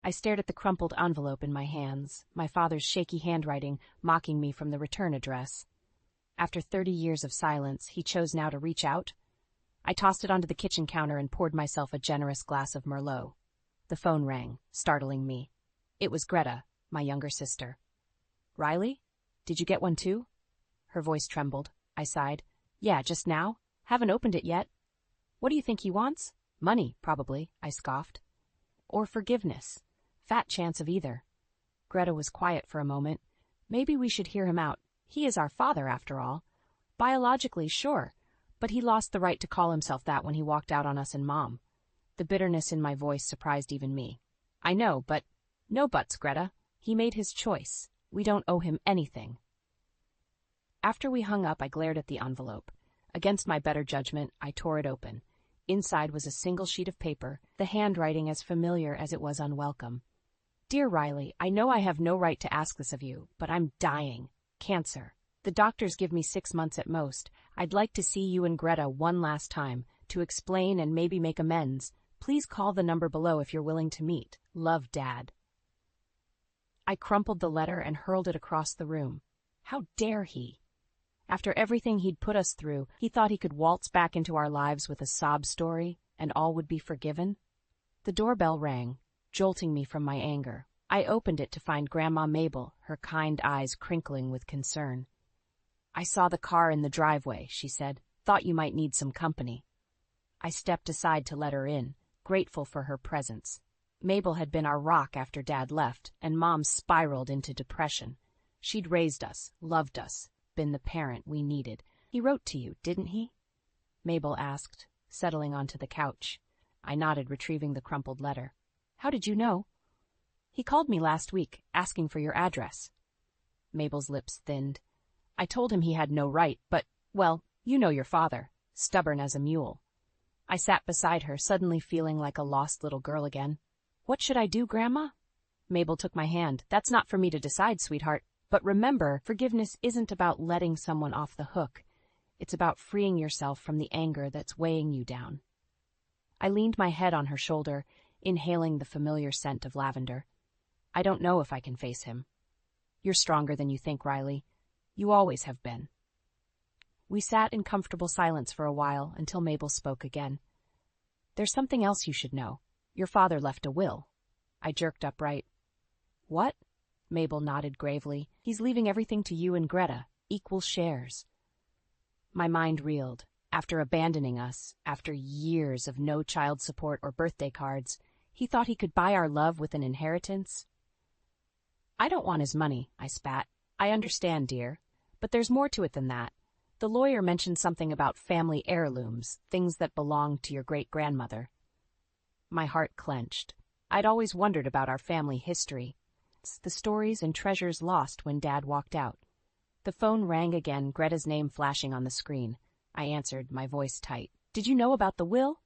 I stared at the crumpled envelope in my hands, my father's shaky handwriting mocking me from the return address. After 30 years of silence, he chose now to reach out. I tossed it onto the kitchen counter and poured myself a generous glass of Merlot. The phone rang, startling me. It was Greta, my younger sister. "Riley? Did you get one too?" Her voice trembled. I sighed. "Yeah, just now. Haven't opened it yet." "What do you think he wants?" "Money, probably," I scoffed. "Or forgiveness. Fat chance of either." Greta was quiet for a moment. "Maybe we should hear him out. He is our father, after all. Biologically, sure, but he lost the right to call himself that when he walked out on us and Mom." The bitterness in my voice surprised even me. "I know, but—" "No buts, Greta. He made his choice. We don't owe him anything." After we hung up, I glared at the envelope. Against my better judgment, I tore it open. Inside was a single sheet of paper, the handwriting as familiar as it was unwelcome. "Dear Riley, I know I have no right to ask this of you, but I'm dying. Cancer. The doctors give me 6 months at most. I'd like to see you and Greta one last time, to explain and maybe make amends. Please call the number below if you're willing to meet. Love, Dad." I crumpled the letter and hurled it across the room. How dare he? After everything he'd put us through, he thought he could waltz back into our lives with a sob story, and all would be forgiven? The doorbell rang, jolting me from my anger. I opened it to find Grandma Mabel, her kind eyes crinkling with concern. "I saw the car in the driveway," she said. "Thought you might need some company." I stepped aside to let her in, grateful for her presence. Mabel had been our rock after Dad left, and Mom spiraled into depression. She'd raised us, loved us, been the parent we needed. "He wrote to you, didn't he?" Mabel asked, settling onto the couch. I nodded, retrieving the crumpled letter. "How did you know?" "He called me last week, asking for your address." Mabel's lips thinned. "I told him he had no right, but, well, you know your father, stubborn as a mule." I sat beside her, suddenly feeling like a lost little girl again. "What should I do, Grandma?" Mabel took my hand. "That's not for me to decide, sweetheart. But remember, forgiveness isn't about letting someone off the hook. It's about freeing yourself from the anger that's weighing you down." I leaned my head on her shoulder, inhaling the familiar scent of lavender. "I don't know if I can face him." "You're stronger than you think, Riley. You always have been." We sat in comfortable silence for a while until Mabel spoke again. "There's something else you should know. Your father left a will." I jerked upright. "What?" Mabel nodded gravely. "He's leaving everything to you and Greta, equal shares." My mind reeled. After abandoning us, after years of no child support or birthday cards, he thought he could buy our love with an inheritance? "I don't want his money," I spat. "I understand, dear. But there's more to it than that. The lawyer mentioned something about family heirlooms, things that belonged to your great-grandmother." My heart clenched. I'd always wondered about our family history. The stories and treasures lost when Dad walked out. The phone rang again, Greta's name flashing on the screen. I answered, my voice tight. "Did you know about the will?"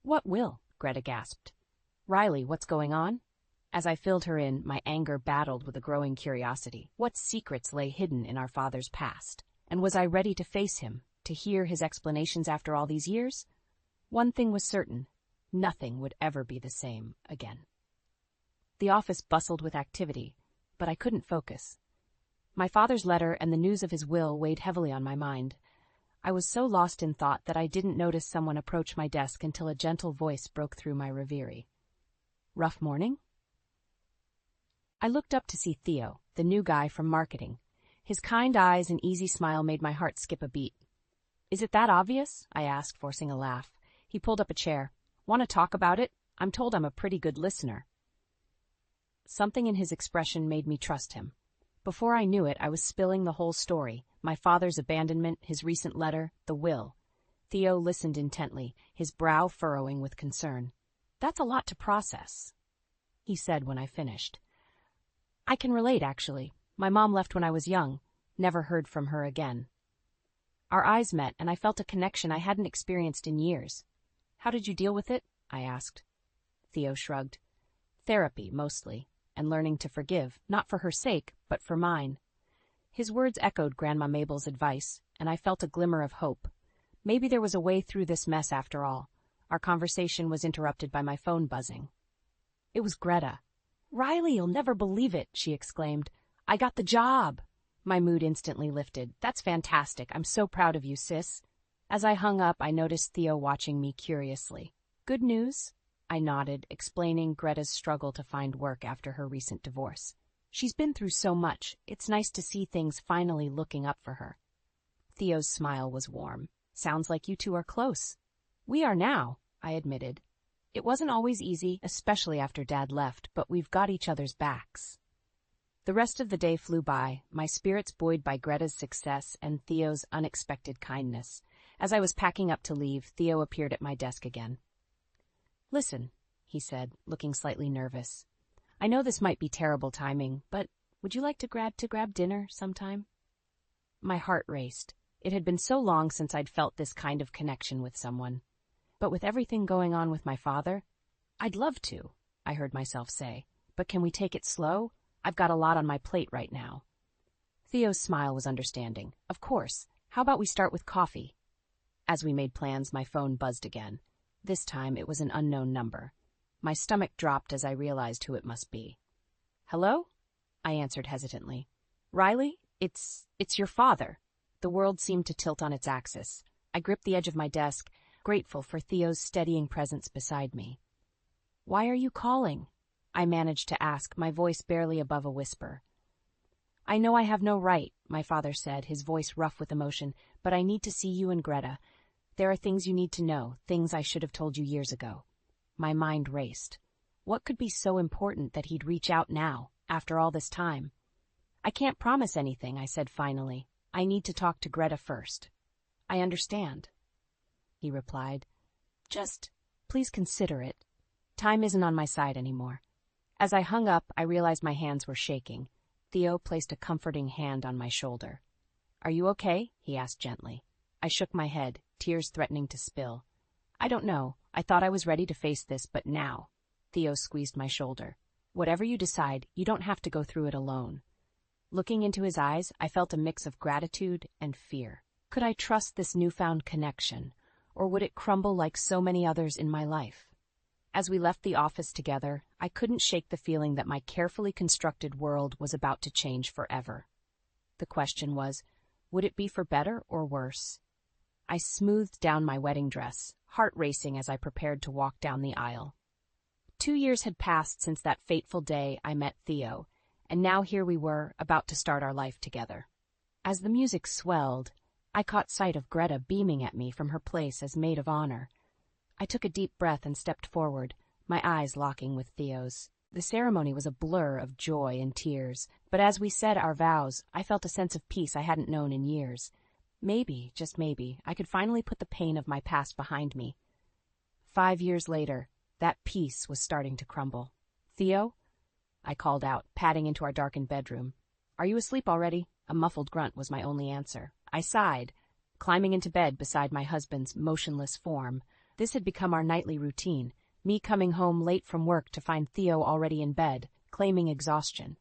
"What will?" Greta gasped. "Riley, what's going on?" As I filled her in, my anger battled with a growing curiosity. What secrets lay hidden in our father's past? And was I ready to face him, to hear his explanations after all these years? One thing was certain. Nothing would ever be the same again. The office bustled with activity, but I couldn't focus. My father's letter and the news of his will weighed heavily on my mind. I was so lost in thought that I didn't notice someone approach my desk until a gentle voice broke through my reverie. "Rough morning?" I looked up to see Theo, the new guy from marketing. His kind eyes and easy smile made my heart skip a beat. "Is it that obvious?" I asked, forcing a laugh. He pulled up a chair. "Want to talk about it? I'm told I'm a pretty good listener." Something in his expression made me trust him. Before I knew it, I was spilling the whole story, my father's abandonment, his recent letter, the will. Theo listened intently, his brow furrowing with concern. "That's a lot to process," he said when I finished. "I can relate, actually. My mom left when I was young, never heard from her again." Our eyes met, and I felt a connection I hadn't experienced in years. "How did you deal with it?" I asked. Theo shrugged. "Therapy, mostly, and learning to forgive, not for her sake, but for mine." His words echoed Grandma Mabel's advice, and I felt a glimmer of hope. Maybe there was a way through this mess after all. Our conversation was interrupted by my phone buzzing. It was Greta. "Riley, you'll never believe it," she exclaimed. "I got the job." My mood instantly lifted. "That's fantastic. I'm so proud of you, sis." As I hung up, I noticed Theo watching me curiously. "Good news?" I nodded, explaining Greta's struggle to find work after her recent divorce. "She's been through so much. It's nice to see things finally looking up for her." Theo's smile was warm. "Sounds like you two are close." "We are now," I admitted. "It wasn't always easy, especially after Dad left, but we've got each other's backs." The rest of the day flew by, my spirits buoyed by Greta's success and Theo's unexpected kindness. As I was packing up to leave, Theo appeared at my desk again. "Listen," he said, looking slightly nervous. "I know this might be terrible timing, but would you like to grab dinner sometime?" My heart raced. It had been so long since I'd felt this kind of connection with someone. But with everything going on with my father, "I'd love to," I heard myself say. "But can we take it slow? I've got a lot on my plate right now." Theo's smile was understanding. "Of course. How about we start with coffee?" As we made plans, my phone buzzed again. This time it was an unknown number. My stomach dropped as I realized who it must be. "Hello?" I answered hesitantly. "Riley, it's your father." The world seemed to tilt on its axis. I gripped the edge of my desk, grateful for Theo's steadying presence beside me. "Why are you calling?" I managed to ask, my voice barely above a whisper. "I know I have no right," my father said, his voice rough with emotion, "but I need to see you and Greta. There are things you need to know, things I should have told you years ago." My mind raced. What could be so important that he'd reach out now, after all this time? "I can't promise anything," I said finally. "I need to talk to Greta first." "I understand," he replied. "Just, please consider it. Time isn't on my side anymore." As I hung up, I realized my hands were shaking. Theo placed a comforting hand on my shoulder. "Are you okay?" he asked gently. I shook my head, tears threatening to spill. "I don't know. I thought I was ready to face this, but now." Theo squeezed my shoulder. "Whatever you decide, you don't have to go through it alone." Looking into his eyes, I felt a mix of gratitude and fear. Could I trust this newfound connection, or would it crumble like so many others in my life? As we left the office together, I couldn't shake the feeling that my carefully constructed world was about to change forever. The question was, would it be for better or worse? I smoothed down my wedding dress, heart racing as I prepared to walk down the aisle. 2 years had passed since that fateful day I met Theo, and now here we were, about to start our life together. As the music swelled, I caught sight of Greta beaming at me from her place as maid of honor. I took a deep breath and stepped forward, my eyes locking with Theo's. The ceremony was a blur of joy and tears, but as we said our vows, I felt a sense of peace I hadn't known in years. Maybe, just maybe, I could finally put the pain of my past behind me. 5 years later, that peace was starting to crumble. "Theo?" I called out, padding into our darkened bedroom. "Are you asleep already?" A muffled grunt was my only answer. I sighed, climbing into bed beside my husband's motionless form. This had become our nightly routine, me coming home late from work to find Theo already in bed, claiming exhaustion.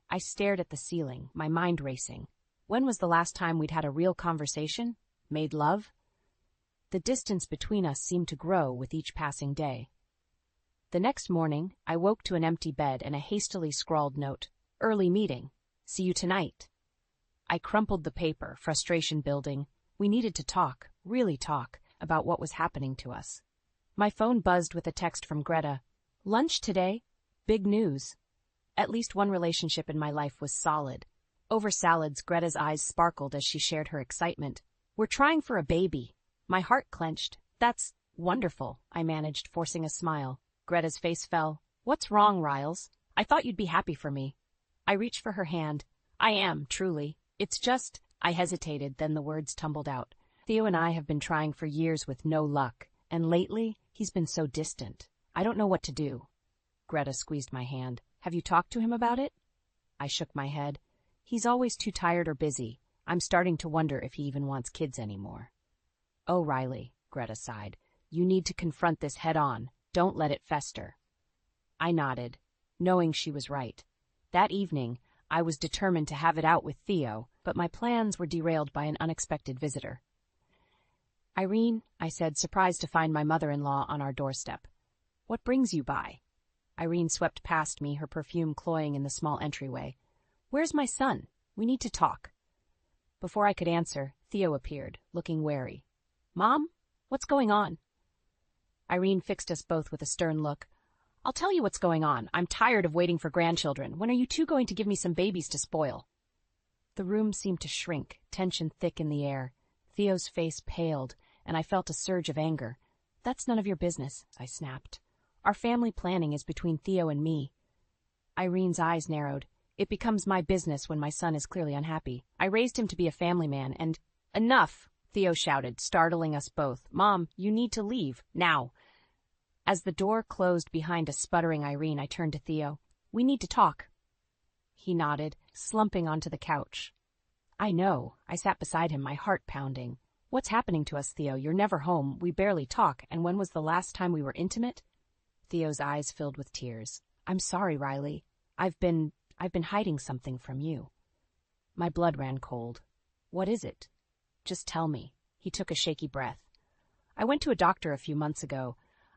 I stared at the ceiling, my mind racing. When was the last time we'd had a real conversation? Made love? The distance between us seemed to grow with each passing day. The next morning, I woke to an empty bed and a hastily scrawled note. "Early meeting. See you tonight." I crumpled the paper, frustration building. We needed to talk, really talk, about what was happening to us. My phone buzzed with a text from Greta. "Lunch today? Big news." At least one relationship in my life was solid. Over salads, Greta's eyes sparkled as she shared her excitement. "We're trying for a baby." My heart clenched. "That's wonderful," I managed, forcing a smile. Greta's face fell. "What's wrong, Riles? I thought you'd be happy for me." I reached for her hand. "I am, truly. It's just—" I hesitated, then the words tumbled out. "Theo and I have been trying for years with no luck, and lately, he's been so distant. I don't know what to do." Greta squeezed my hand. "Have you talked to him about it?" I shook my head. "He's always too tired or busy. I'm starting to wonder if he even wants kids anymore." "Oh, Riley," Greta sighed. "You need to confront this head on. Don't let it fester." I nodded, knowing she was right. That evening, I was determined to have it out with Theo, but my plans were derailed by an unexpected visitor. "Irene," I said, surprised to find my mother-in-law on our doorstep. "What brings you by?" Irene swept past me, her perfume cloying in the small entryway. "Where's my son? We need to talk." Before I could answer, Theo appeared, looking wary. "Mom? What's going on?" Irene fixed us both with a stern look. "I'll tell you what's going on. I'm tired of waiting for grandchildren. When are you two going to give me some babies to spoil?" The room seemed to shrink, tension thick in the air. Theo's face paled, and I felt a surge of anger. "That's none of your business," I snapped. "Our family planning is between Theo and me." Irene's eyes narrowed. "It becomes my business when my son is clearly unhappy. I raised him to be a family man, and—" "Enough!" Theo shouted, startling us both. "Mom, you need to leave, now." As the door closed behind a sputtering Irene, I turned to Theo. "We need to talk." He nodded, slumping onto the couch. "I know." I sat beside him, my heart pounding. "What's happening to us, Theo? You're never home. We barely talk. And when was the last time we were intimate?" Theo's eyes filled with tears. "I'm sorry, Riley. I've been hiding something from you." My blood ran cold. "What is it?" "Just tell me." He took a shaky breath. "I went to a doctor a few months ago.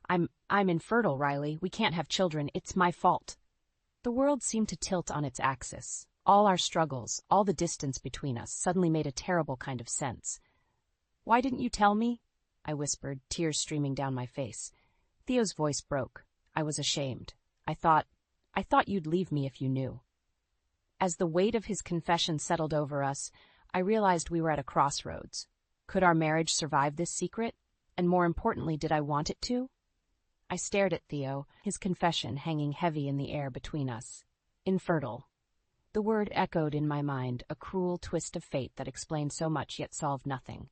I'm infertile, Riley. We can't have children. It's my fault." The world seemed to tilt on its axis. All our struggles, all the distance between us, suddenly made a terrible kind of sense. "Why didn't you tell me?" I whispered, tears streaming down my face. Theo's voice broke. I was ashamed. I thought you'd leave me if you knew." As the weight of his confession settled over us, I realized we were at a crossroads. Could our marriage survive this secret? And more importantly, did I want it to? I stared at Theo, his confession hanging heavy in the air between us. Infertile. The word echoed in my mind, a cruel twist of fate that explained so much yet solved nothing.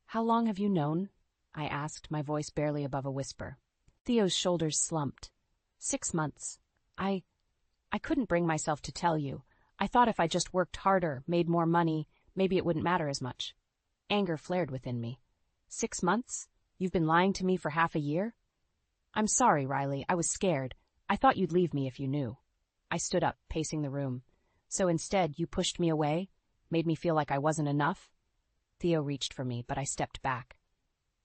"How long have you known?" I asked, my voice barely above a whisper. Theo's shoulders slumped. 6 months. I couldn't bring myself to tell you. I thought if I just worked harder, made more money, maybe it wouldn't matter as much." Anger flared within me. 6 months? You've been lying to me for half a year?" "I'm sorry, Riley. I was scared. I thought you'd leave me if you knew." I stood up, pacing the room. "So instead, you pushed me away? Made me feel like I wasn't enough?" Theo reached for me, but I stepped back.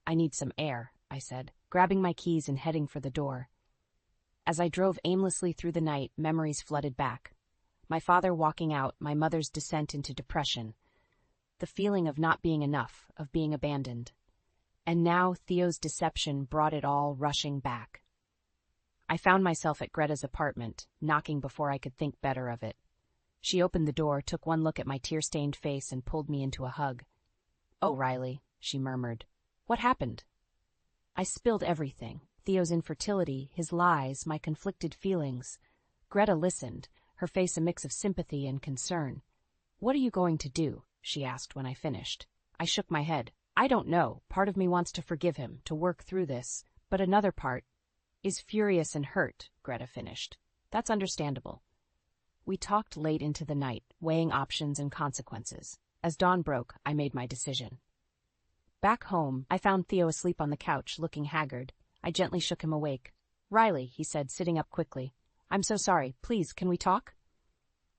"I need some air," I said, grabbing my keys and heading for the door. As I drove aimlessly through the night, memories flooded back. My father walking out, my mother's descent into depression. The feeling of not being enough, of being abandoned. And now Theo's deception brought it all rushing back. I found myself at Greta's apartment, knocking before I could think better of it. She opened the door, took one look at my tear-stained face, and pulled me into a hug. "Oh, Riley," she murmured. "What happened?" I spilled everything. Theo's infertility, his lies, my conflicted feelings. Greta listened, her face a mix of sympathy and concern. "What are you going to do?" she asked when I finished. I shook my head. "I don't know. Part of me wants to forgive him, to work through this, but another part is furious and hurt," Greta finished. "That's understandable." We talked late into the night, weighing options and consequences. As dawn broke, I made my decision. Back home, I found Theo asleep on the couch, looking haggard. I gently shook him awake. "Riley," he said, sitting up quickly. "I'm so sorry. Please, can we talk?"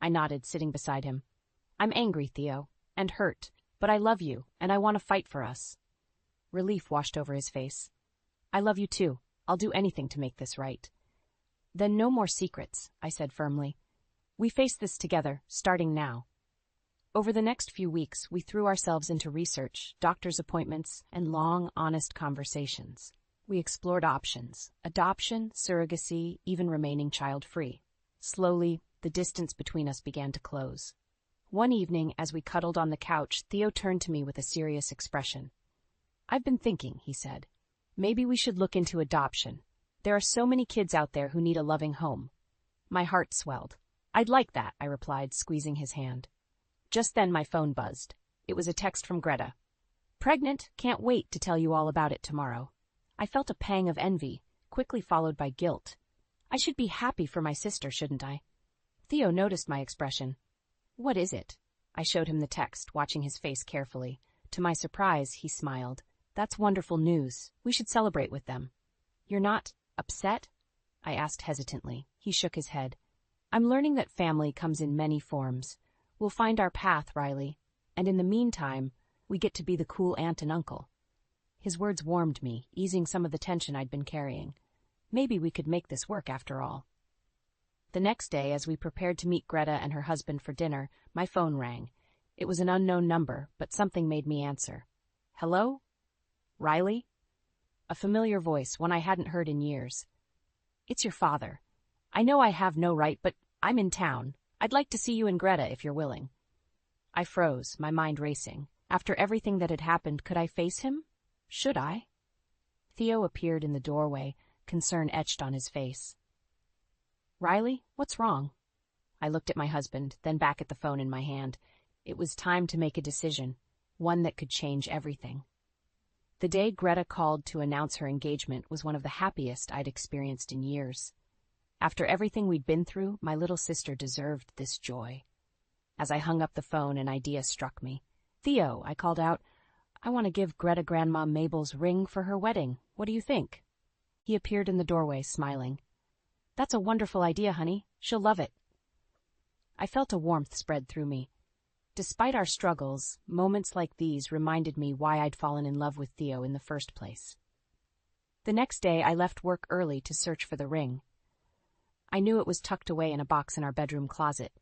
I nodded, sitting beside him. "I'm angry, Theo, and hurt, but I love you, and I want to fight for us." Relief washed over his face. "I love you too. I'll do anything to make this right." "Then no more secrets," I said firmly. "We face this together, starting now." Over the next few weeks, we threw ourselves into research, doctor's appointments, and long, honest conversations. We explored options: adoption, surrogacy, even remaining child-free. Slowly, the distance between us began to close. One evening, as we cuddled on the couch, Theo turned to me with a serious expression. "I've been thinking," he said. "Maybe we should look into adoption. There are so many kids out there who need a loving home." My heart swelled. "I'd like that," I replied, squeezing his hand. Just then my phone buzzed. It was a text from Greta. "Pregnant, can't wait to tell you all about it tomorrow." I felt a pang of envy, quickly followed by guilt. I should be happy for my sister, shouldn't I? Theo noticed my expression. "What is it?" I showed him the text, watching his face carefully. To my surprise, he smiled. "That's wonderful news. We should celebrate with them." "You're not upset?" I asked hesitantly. He shook his head. "I'm learning that family comes in many forms. We'll find our path, Riley. And in the meantime, we get to be the cool aunt and uncle." His words warmed me, easing some of the tension I'd been carrying. Maybe we could make this work after all. The next day, as we prepared to meet Greta and her husband for dinner, my phone rang. It was an unknown number, but something made me answer. Hello? Riley? A familiar voice, one I hadn't heard in years. It's your father. I know I have no right, but I'm in town. I'd like to see you and Greta if you're willing. I froze, my mind racing. After everything that had happened, could I face him? Should I? Theo appeared in the doorway, concern etched on his face. Riley, what's wrong? I looked at my husband, then back at the phone in my hand. It was time to make a decision, one that could change everything. The day Greta called to announce her engagement was one of the happiest I'd experienced in years. After everything we'd been through, my little sister deserved this joy. As I hung up the phone, an idea struck me. Theo, I called out, I want to give Greta Grandma Mabel's ring for her wedding. What do you think? He appeared in the doorway, smiling. That's a wonderful idea, honey. She'll love it. I felt a warmth spread through me. Despite our struggles, moments like these reminded me why I'd fallen in love with Theo in the first place. The next day, I left work early to search for the ring. I knew it was tucked away in a box in our bedroom closet,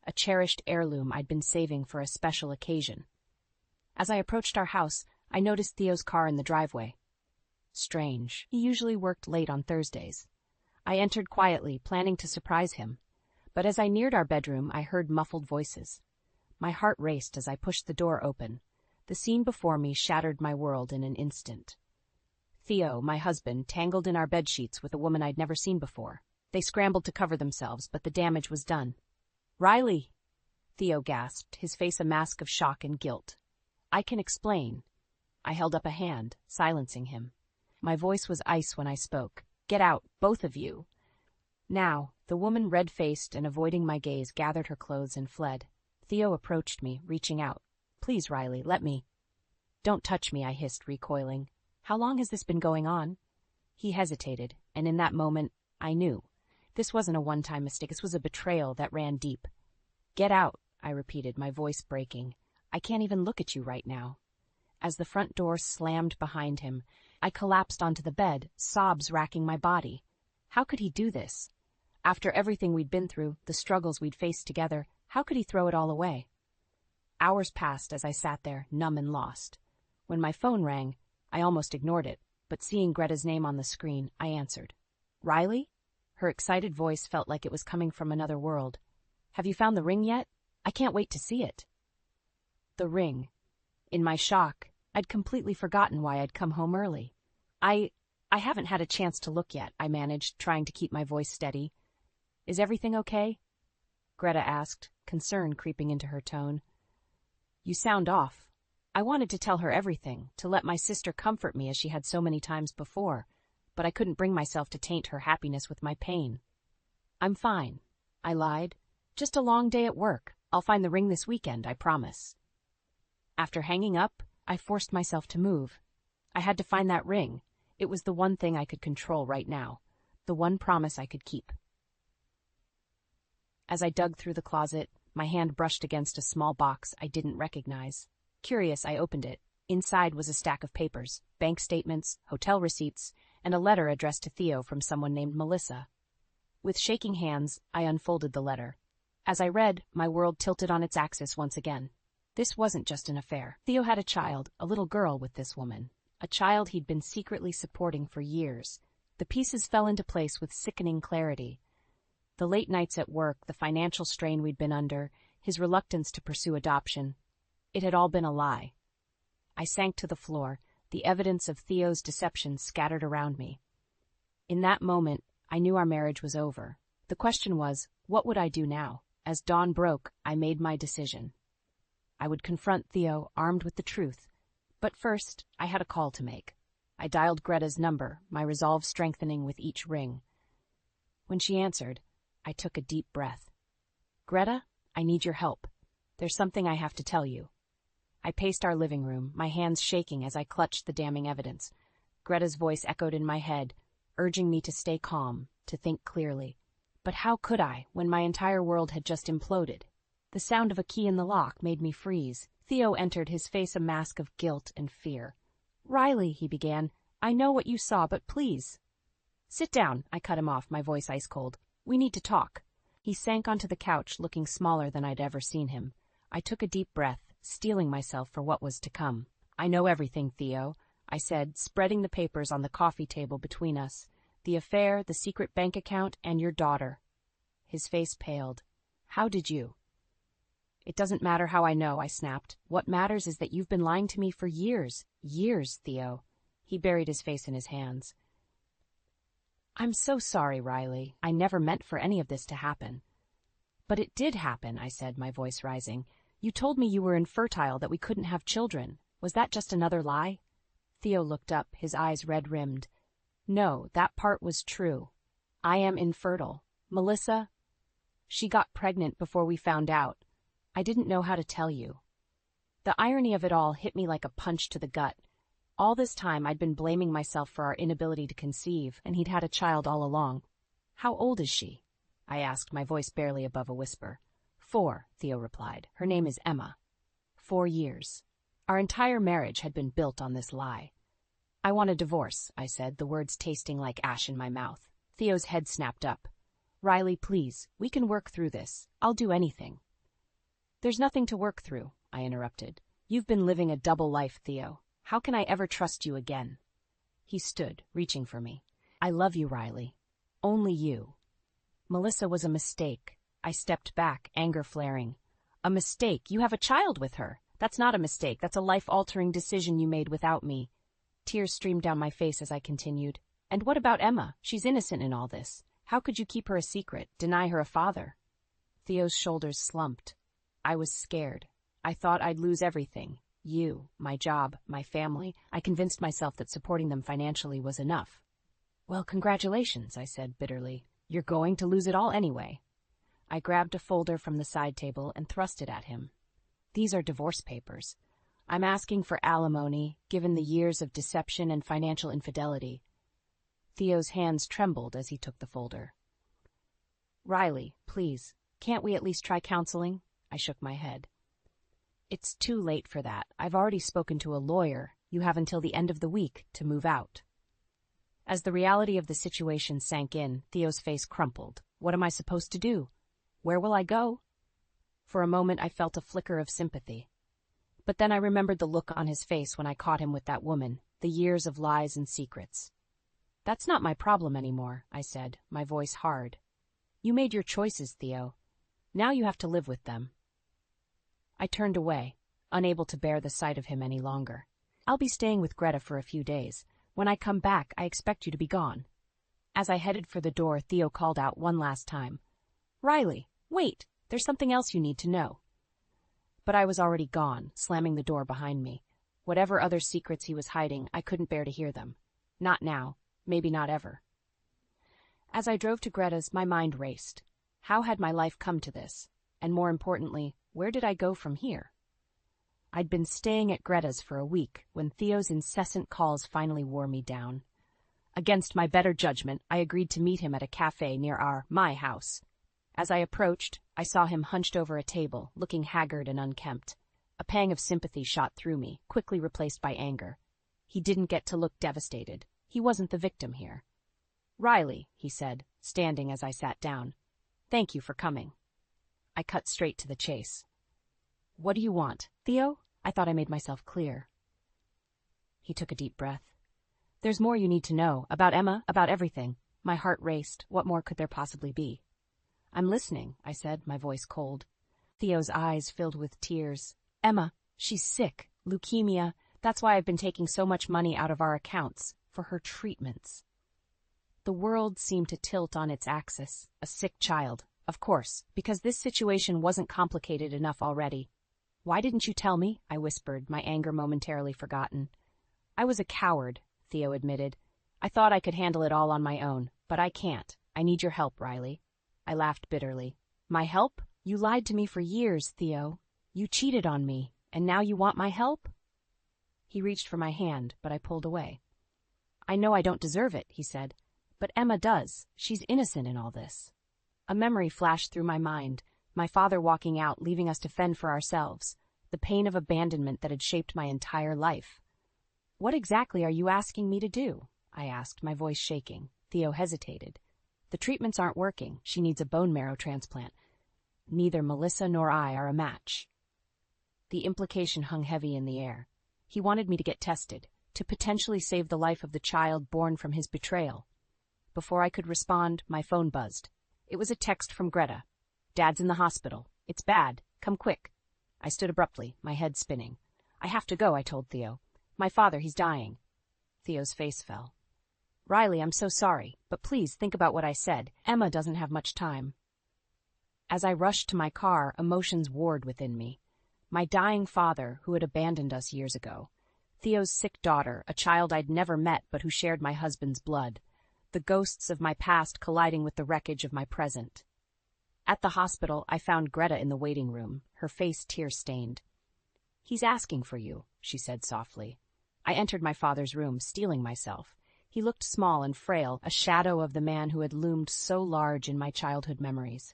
a cherished heirloom I'd been saving for a special occasion. As I approached our house, I noticed Theo's car in the driveway. Strange. He usually worked late on Thursdays. I entered quietly, planning to surprise him. But as I neared our bedroom, I heard muffled voices. My heart raced as I pushed the door open. The scene before me shattered my world in an instant. Theo, my husband, tangled in our bedsheets with a woman I'd never seen before. They scrambled to cover themselves, but the damage was done. Riley! Theo gasped, his face a mask of shock and guilt. I can explain. I held up a hand, silencing him. My voice was ice when I spoke. Get out, both of you. Now, the woman, red-faced and avoiding my gaze, gathered her clothes and fled. Theo approached me, reaching out. Please, Riley, let me. Don't touch me, I hissed, recoiling. How long has this been going on? He hesitated, and in that moment, I knew. This wasn't a one-time mistake, this was a betrayal that ran deep. Get out, I repeated, my voice breaking. I can't even look at you right now. As the front door slammed behind him, I collapsed onto the bed, sobs racking my body. How could he do this? After everything we'd been through, the struggles we'd faced together, how could he throw it all away? Hours passed as I sat there, numb and lost. When my phone rang, I almost ignored it, but seeing Greta's name on the screen, I answered. Riley? Her excited voice felt like it was coming from another world. Have you found the ring yet? I can't wait to see it. The ring. In my shock, I'd completely forgotten why I'd come home early. I haven't had a chance to look yet, I managed, trying to keep my voice steady. Is everything okay? Greta asked, concern creeping into her tone. You sound off. I wanted to tell her everything, to let my sister comfort me as she had so many times before, but I couldn't bring myself to taint her happiness with my pain. I'm fine, I lied. Just a long day at work. I'll find the ring this weekend, I promise. After hanging up, I forced myself to move. I had to find that ring. It was the one thing I could control right now, the one promise I could keep. As I dug through the closet, my hand brushed against a small box I didn't recognize. Curious, I opened it. Inside was a stack of papers, bank statements, hotel receipts, and a letter addressed to Theo from someone named Melissa. With shaking hands, I unfolded the letter. As I read, my world tilted on its axis once again. This wasn't just an affair. Theo had a child, a little girl, with this woman. A child he'd been secretly supporting for years. The pieces fell into place with sickening clarity. The late nights at work, the financial strain we'd been under, his reluctance to pursue adoption. It had all been a lie. I sank to the floor, the evidence of Theo's deception scattered around me. In that moment, I knew our marriage was over. The question was, what would I do now? As dawn broke, I made my decision. I would confront Theo, armed with the truth. But first, I had a call to make. I dialed Greta's number, my resolve strengthening with each ring. When she answered, I took a deep breath. Greta, I need your help. There's something I have to tell you. I paced our living room, my hands shaking as I clutched the damning evidence. Greta's voice echoed in my head, urging me to stay calm, to think clearly. But how could I, when my entire world had just imploded? The sound of a key in the lock made me freeze. Theo entered, his face a mask of guilt and fear. Riley, he began, I know what you saw, but please. Sit down, I cut him off, my voice ice cold. We need to talk. He sank onto the couch, looking smaller than I'd ever seen him. I took a deep breath, steeling myself for what was to come. I know everything, Theo, I said, spreading the papers on the coffee table between us. The affair, the secret bank account, and your daughter. His face paled. How did you? It doesn't matter how I know, I snapped. What matters is that you've been lying to me for years. Years, Theo. He buried his face in his hands. I'm so sorry, Riley. I never meant for any of this to happen. But it did happen, I said, my voice rising. You told me you were infertile, that we couldn't have children. Was that just another lie? Theo looked up, his eyes red-rimmed. No, that part was true. I am infertile. Melissa, she got pregnant before we found out. I didn't know how to tell you. The irony of it all hit me like a punch to the gut. All this time I'd been blaming myself for our inability to conceive, and he'd had a child all along. How old is she? I asked, my voice barely above a whisper. 4, Theo replied. Her name is Emma. 4 years. Our entire marriage had been built on this lie. I want a divorce, I said, the words tasting like ash in my mouth. Theo's head snapped up. Riley, please, we can work through this. I'll do anything. There's nothing to work through, I interrupted. You've been living a double life, Theo. How can I ever trust you again? He stood, reaching for me. I love you, Riley. Only you. Melissa was a mistake. I stepped back, anger flaring. A mistake? You have a child with her. That's not a mistake. That's a life-altering decision you made without me. Tears streamed down my face as I continued. And what about Emma? She's innocent in all this. How could you keep her a secret, deny her a father? Theo's shoulders slumped. I was scared. I thought I'd lose everything. You, my job, my family. I convinced myself that supporting them financially was enough. Well, congratulations, I said bitterly. You're going to lose it all anyway. I grabbed a folder from the side table and thrust it at him. These are divorce papers. I'm asking for alimony, given the years of deception and financial infidelity. Theo's hands trembled as he took the folder. Riley, please, can't we at least try counseling? I shook my head. It's too late for that. I've already spoken to a lawyer. You have until the end of the week to move out. As the reality of the situation sank in, Theo's face crumpled. What am I supposed to do? Where will I go? For a moment I felt a flicker of sympathy. But then I remembered the look on his face when I caught him with that woman, the years of lies and secrets. That's not my problem anymore, I said, my voice hard. You made your choices, Theo. Now you have to live with them. I turned away, unable to bear the sight of him any longer. I'll be staying with Greta for a few days. When I come back, I expect you to be gone. As I headed for the door, Theo called out one last time. Riley, wait, there's something else you need to know. But I was already gone, slamming the door behind me. Whatever other secrets he was hiding, I couldn't bear to hear them. Not now, maybe not ever. As I drove to Greta's, my mind raced. How had my life come to this? And more importantly, where did I go from here? I'd been staying at Greta's for a week when Theo's incessant calls finally wore me down. Against my better judgment, I agreed to meet him at a cafe near my house. As I approached, I saw him hunched over a table, looking haggard and unkempt. A pang of sympathy shot through me, quickly replaced by anger. He didn't get to look devastated. He wasn't the victim here. Riley, he said, standing as I sat down. Thank you for coming. I cut straight to the chase. What do you want, Theo? I thought I made myself clear. He took a deep breath. There's more you need to know, about Emma, about everything. My heart raced. What more could there possibly be? I'm listening, I said, my voice cold. Theo's eyes filled with tears. Emma, she's sick, leukemia. That's why I've been taking so much money out of our accounts, for her treatments. The world seemed to tilt on its axis. A sick child, of course, because this situation wasn't complicated enough already. Why didn't you tell me? I whispered, my anger momentarily forgotten. I was a coward, Theo admitted. I thought I could handle it all on my own, but I can't. I need your help, Riley. I laughed bitterly. My help? You lied to me for years, Theo. You cheated on me, and now you want my help? He reached for my hand, but I pulled away. I know I don't deserve it, he said, but Emma does. She's innocent in all this. A memory flashed through my mind, my father walking out, leaving us to fend for ourselves, the pain of abandonment that had shaped my entire life. What exactly are you asking me to do? I asked, my voice shaking. Theo hesitated. The treatments aren't working. She needs a bone marrow transplant. Neither Melissa nor I are a match. The implication hung heavy in the air. He wanted me to get tested, to potentially save the life of the child born from his betrayal. Before I could respond, my phone buzzed. It was a text from Greta. "Dad's in the hospital. It's bad. Come quick." I stood abruptly, my head spinning. "I have to go," I told Theo. "My father, he's dying." Theo's face fell. "Riley, I'm so sorry, but please think about what I said. Emma doesn't have much time." As I rushed to my car, emotions warred within me. My dying father, who had abandoned us years ago. Theo's sick daughter, a child I'd never met but who shared my husband's blood. The ghosts of my past colliding with the wreckage of my present. At the hospital, I found Greta in the waiting room, her face tear-stained. "He's asking for you," she said softly. I entered my father's room, steeling myself. He looked small and frail, a shadow of the man who had loomed so large in my childhood memories.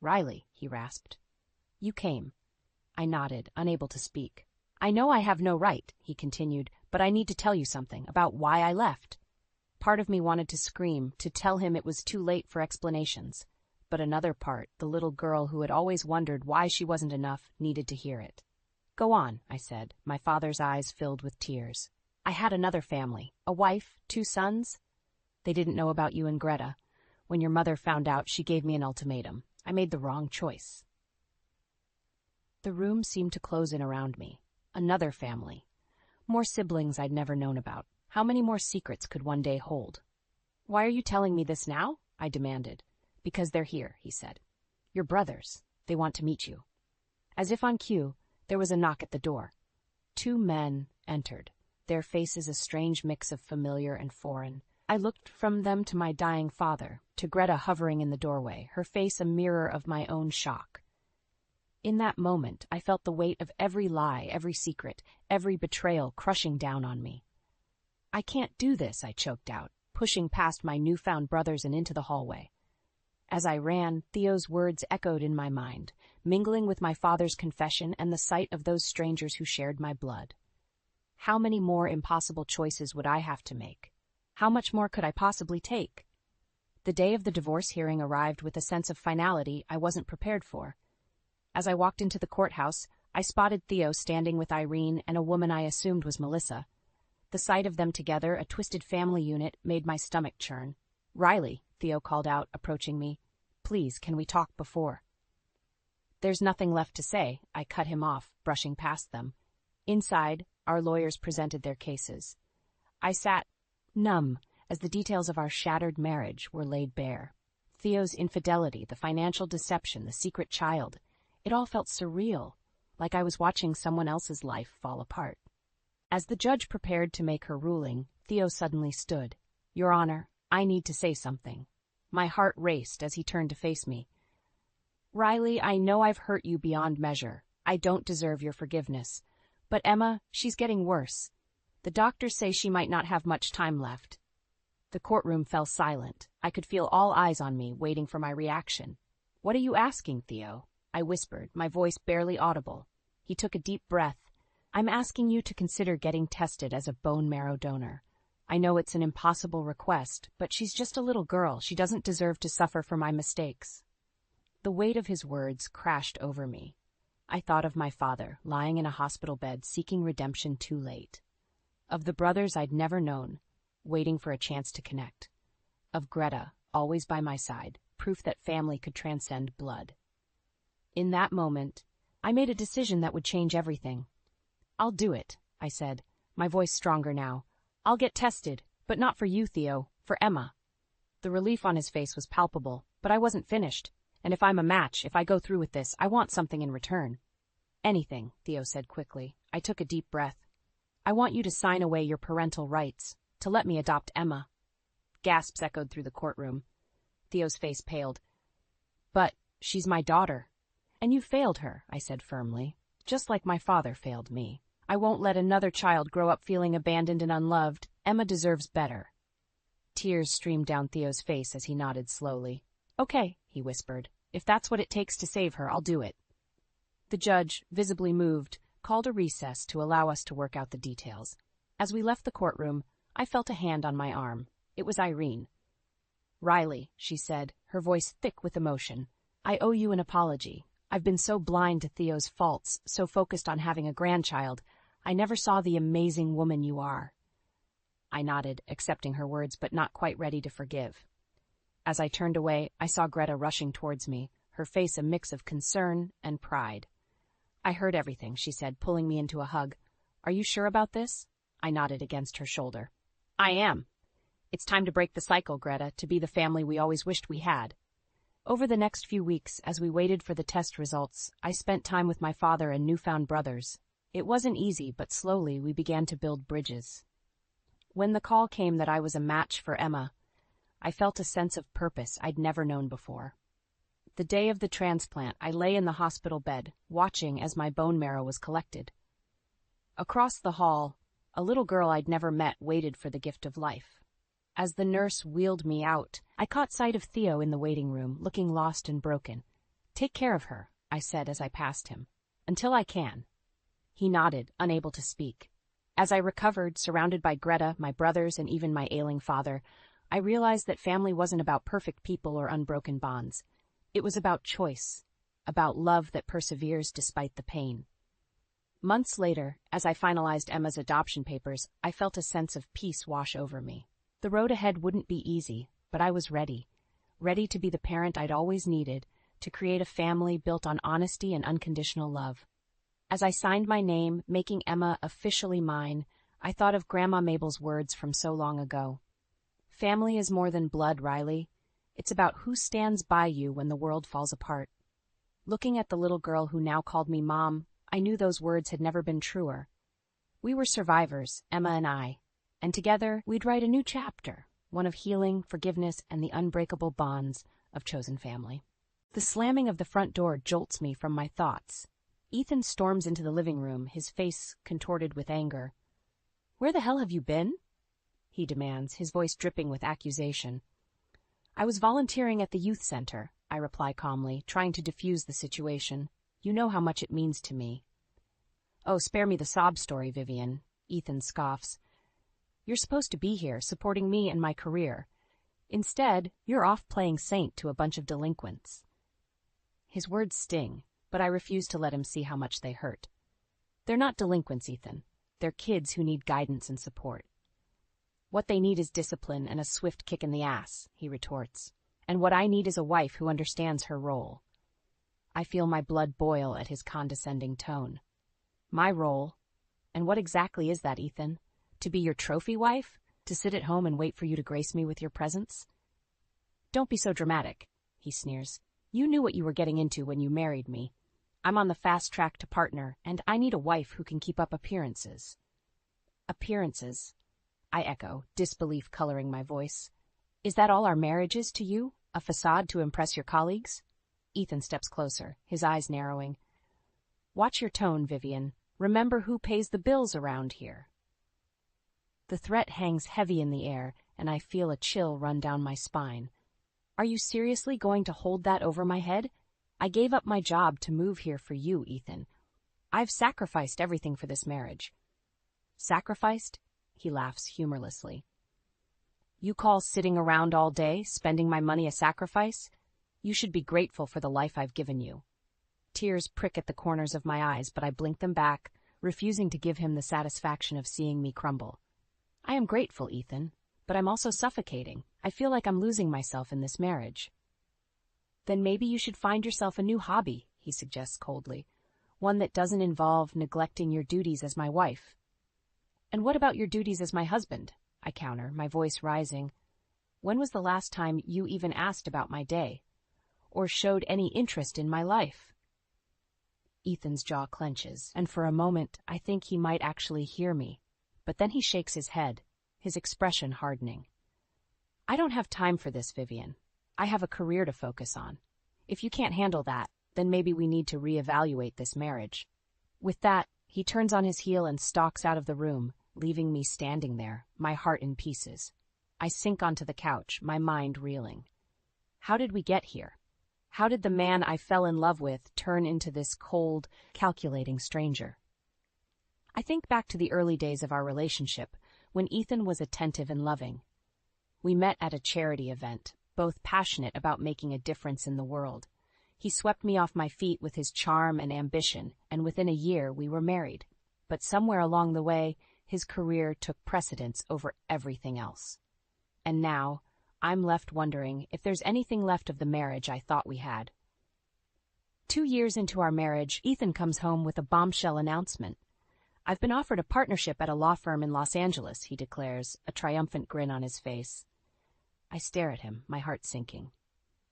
"Riley," he rasped. "You came." I nodded, unable to speak. "I know I have no right," he continued, "but I need to tell you something about why I left." Part of me wanted to scream, to tell him it was too late for explanations. But another part, the little girl who had always wondered why she wasn't enough, needed to hear it. "Go on," I said, my father's eyes filled with tears. "I had another family, a wife, 2 sons. They didn't know about you and Greta. When your mother found out, she gave me an ultimatum. I made the wrong choice." The room seemed to close in around me. Another family. More siblings I'd never known about. How many more secrets could one day hold? "Why are you telling me this now?" I demanded. "Because they're here," he said. "Your brothers. They want to meet you." As if on cue, there was a knock at the door. 2 men entered, their faces a strange mix of familiar and foreign. I looked from them to my dying father, to Greta hovering in the doorway, her face a mirror of my own shock. In that moment, I felt the weight of every lie, every secret, every betrayal crushing down on me. "I can't do this," I choked out, pushing past my newfound brothers and into the hallway. As I ran, Theo's words echoed in my mind, mingling with my father's confession and the sight of those strangers who shared my blood. How many more impossible choices would I have to make? How much more could I possibly take? The day of the divorce hearing arrived with a sense of finality I wasn't prepared for. As I walked into the courthouse, I spotted Theo standing with Irene and a woman I assumed was Melissa. The sight of them together, a twisted family unit, made my stomach churn. "Riley," Theo called out, approaching me. "Please, can we talk before?" "There's nothing left to say," I cut him off, brushing past them. Inside, our lawyers presented their cases. I sat numb as the details of our shattered marriage were laid bare. Theo's infidelity, the financial deception, the secret child. It all felt surreal, like I was watching someone else's life fall apart. As the judge prepared to make her ruling, Theo suddenly stood. "Your Honor, I need to say something." My heart raced as he turned to face me. "Riley, I know I've hurt you beyond measure. I don't deserve your forgiveness. But Emma, she's getting worse. The doctors say she might not have much time left." The courtroom fell silent. I could feel all eyes on me, waiting for my reaction. "What are you asking, Theo?" I whispered, my voice barely audible. He took a deep breath. "I'm asking you to consider getting tested as a bone marrow donor. I know it's an impossible request, but she's just a little girl. She doesn't deserve to suffer for my mistakes." The weight of his words crashed over me. I thought of my father, lying in a hospital bed, seeking redemption too late. Of the brothers I'd never known, waiting for a chance to connect. Of Greta, always by my side, proof that family could transcend blood. In that moment, I made a decision that would change everything. "I'll do it," I said, my voice stronger now. "I'll get tested, but not for you, Theo, for Emma." The relief on his face was palpable, but I wasn't finished. And if I'm a match, if I go through with this, I want something in return. "Anything," Theo said quickly. I took a deep breath. "I want you to sign away your parental rights, to let me adopt Emma." Gasps echoed through the courtroom. Theo's face paled. "But she's my daughter." "And you failed her," I said firmly, "just like my father failed me. I won't let another child grow up feeling abandoned and unloved. Emma deserves better." Tears streamed down Theo's face as he nodded slowly. "Okay," he whispered. "If that's what it takes to save her, I'll do it." The judge, visibly moved, called a recess to allow us to work out the details. As we left the courtroom, I felt a hand on my arm. It was Irene. Riley, she said, her voice thick with emotion, I owe you an apology. I've been so blind to Theo's faults, so focused on having a grandchild, I never saw the amazing woman you are. I nodded, accepting her words but not quite ready to forgive. As I turned away, I saw Greta rushing towards me, her face a mix of concern and pride. I heard everything, she said, pulling me into a hug. Are you sure about this? I nodded against her shoulder. I am. It's time to break the cycle, Greta, to be the family we always wished we had. Over the next few weeks, as we waited for the test results, I spent time with my father and newfound brothers. It wasn't easy, but slowly we began to build bridges. When the call came that I was a match for Emma, I felt a sense of purpose I'd never known before. The day of the transplant, I lay in the hospital bed, watching as my bone marrow was collected. Across the hall, a little girl I'd never met waited for the gift of life. As the nurse wheeled me out, I caught sight of Theo in the waiting room, looking lost and broken. Take care of her, I said as I passed him. Until I can. He nodded, unable to speak. As I recovered, surrounded by Greta, my brothers, and even my ailing father, I realized that family wasn't about perfect people or unbroken bonds. It was about choice, about love that perseveres despite the pain. Months later, as I finalized Emma's adoption papers, I felt a sense of peace wash over me. The road ahead wouldn't be easy, but I was ready to be the parent I'd always needed, to create a family built on honesty and unconditional love. As I signed my name, making Emma officially mine, I thought of Grandma Mabel's words from so long ago. Family is more than blood, Riley. It's about who stands by you when the world falls apart. Looking at the little girl who now called me Mom, I knew those words had never been truer. We were survivors, Emma and I, and together we'd write a new chapter, one of healing, forgiveness, and the unbreakable bonds of chosen family. The slamming of the front door jolts me from my thoughts. Ethan storms into the living room, his face contorted with anger. Where the hell have you been? He demands, his voice dripping with accusation. I was volunteering at the youth center, I reply calmly, trying to diffuse the situation. You know how much it means to me. Oh, spare me the sob story, Vivian, Ethan scoffs. You're supposed to be here, supporting me and my career. Instead, you're off playing saint to a bunch of delinquents. His words sting, but I refuse to let him see how much they hurt. They're not delinquents, Ethan. They're kids who need guidance and support. What they need is discipline and a swift kick in the ass, he retorts. And what I need is a wife who understands her role. I feel my blood boil at his condescending tone. My role? And what exactly is that, Ethan? To be your trophy wife? To sit at home and wait for you to grace me with your presence? Don't be so dramatic, he sneers. You knew what you were getting into when you married me. I'm on the fast track to partner, and I need a wife who can keep up appearances. Appearances? I echo, disbelief coloring my voice. Is that all our marriage is to you? A facade to impress your colleagues? Ethan steps closer, his eyes narrowing. Watch your tone, Vivian. Remember who pays the bills around here. The threat hangs heavy in the air, and I feel a chill run down my spine. Are you seriously going to hold that over my head? I gave up my job to move here for you, Ethan. I've sacrificed everything for this marriage. Sacrificed? He laughs humorlessly. You call sitting around all day, spending my money a sacrifice? You should be grateful for the life I've given you. Tears prick at the corners of my eyes, but I blink them back, refusing to give him the satisfaction of seeing me crumble. I am grateful, Ethan, but I'm also suffocating. I feel like I'm losing myself in this marriage. Then maybe you should find yourself a new hobby, he suggests coldly, one that doesn't involve neglecting your duties as my wife. And what about your duties as my husband? I counter, my voice rising. When was the last time you even asked about my day, or showed any interest in my life? Ethan's jaw clenches, and for a moment I think he might actually hear me, but then he shakes his head, his expression hardening. I don't have time for this, Vivian. I have a career to focus on. If you can't handle that, then maybe we need to reevaluate this marriage. With that, he turns on his heel and stalks out of the room, leaving me standing there, my heart in pieces. I sink onto the couch, my mind reeling. How did we get here? How did the man I fell in love with turn into this cold, calculating stranger? I think back to the early days of our relationship, when Ethan was attentive and loving. We met at a charity event, both passionate about making a difference in the world. He swept me off my feet with his charm and ambition, and within a year we were married. But somewhere along the way, his career took precedence over everything else. And now, I'm left wondering if there's anything left of the marriage I thought we had. 2 years into our marriage, Ethan comes home with a bombshell announcement. "I've been offered a partnership at a law firm in Los Angeles," he declares, a triumphant grin on his face. I stare at him, my heart sinking.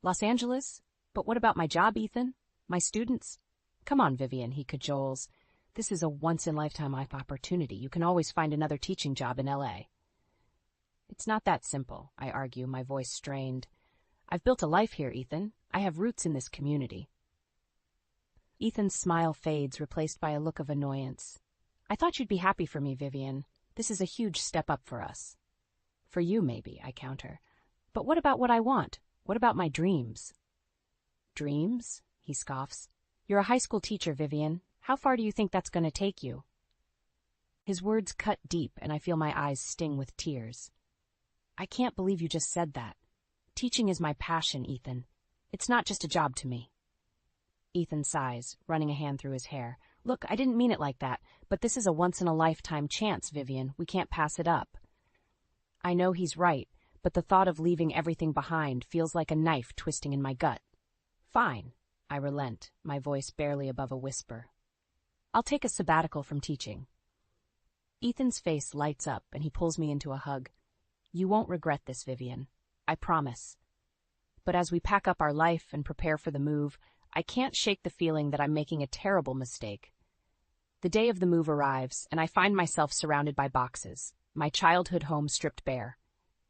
"Los Angeles? But what about my job, Ethan? My students?" "Come on, Vivian," he cajoles. "This is a once-in-a-lifetime opportunity. You can always find another teaching job in LA." "It's not that simple," I argue, my voice strained. "I've built a life here, Ethan. I have roots in this community." Ethan's smile fades, replaced by a look of annoyance. "I thought you'd be happy for me, Vivian. This is a huge step up for us." "For you, maybe," I counter. "But what about what I want? What about my dreams?" "Dreams?" he scoffs. "You're a high school teacher, Vivian. How far do you think that's going to take you?" His words cut deep, and I feel my eyes sting with tears. "I can't believe you just said that. Teaching is my passion, Ethan. It's not just a job to me." Ethan sighs, running a hand through his hair. "Look, I didn't mean it like that, but this is a once-in-a-lifetime chance, Vivian. We can't pass it up." I know he's right, but the thought of leaving everything behind feels like a knife twisting in my gut. "Fine," I relent, my voice barely above a whisper. "I'll take a sabbatical from teaching." Ethan's face lights up, and he pulls me into a hug. "You won't regret this, Vivian. I promise." But as we pack up our life and prepare for the move, I can't shake the feeling that I'm making a terrible mistake. The day of the move arrives, and I find myself surrounded by boxes, my childhood home stripped bare.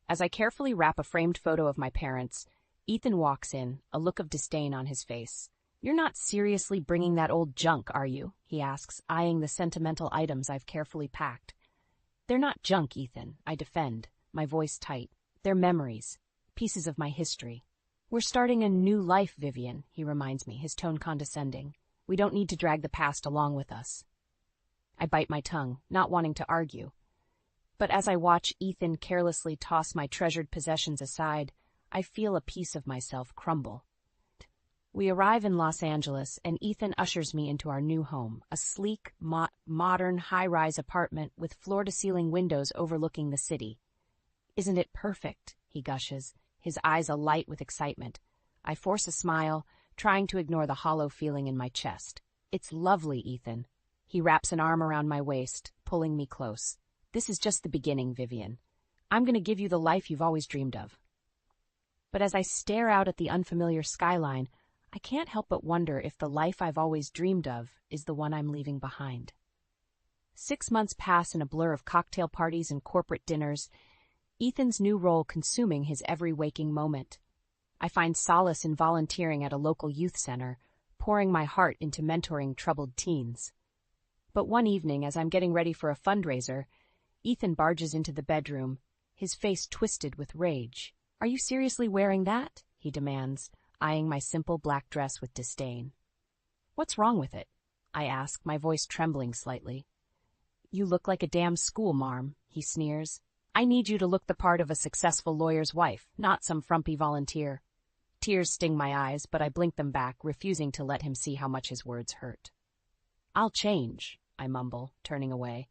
As I carefully wrap a framed photo of my parents, Ethan walks in, a look of disdain on his face. "You're not seriously bringing that old junk, are you?" he asks, eyeing the sentimental items I've carefully packed. "They're not junk, Ethan," I defend, my voice tight. "They're memories, pieces of my history." "We're starting a new life, Vivian," he reminds me, his tone condescending. "We don't need to drag the past along with us." I bite my tongue, not wanting to argue. But as I watch Ethan carelessly toss my treasured possessions aside, I feel a piece of myself crumble. We arrive in Los Angeles, and Ethan ushers me into our new home, a sleek, modern, high-rise apartment with floor-to-ceiling windows overlooking the city. "Isn't it perfect?" he gushes, his eyes alight with excitement. I force a smile, trying to ignore the hollow feeling in my chest. "It's lovely, Ethan." He wraps an arm around my waist, pulling me close. "This is just the beginning, Vivian. I'm going to give you the life you've always dreamed of." But as I stare out at the unfamiliar skyline, I can't help but wonder if the life I've always dreamed of is the one I'm leaving behind. 6 months pass in a blur of cocktail parties and corporate dinners, Ethan's new role consuming his every waking moment. I find solace in volunteering at a local youth center, pouring my heart into mentoring troubled teens. But one evening, as I'm getting ready for a fundraiser, Ethan barges into the bedroom, his face twisted with rage. "Are you seriously wearing that?" he demands, eyeing my simple black dress with disdain. "What's wrong with it?" I ask, my voice trembling slightly. "You look like a damn schoolmarm," he sneers. "I need you to look the part of a successful lawyer's wife, not some frumpy volunteer." Tears sting my eyes, but I blink them back, refusing to let him see how much his words hurt. "I'll change," I mumble, turning away.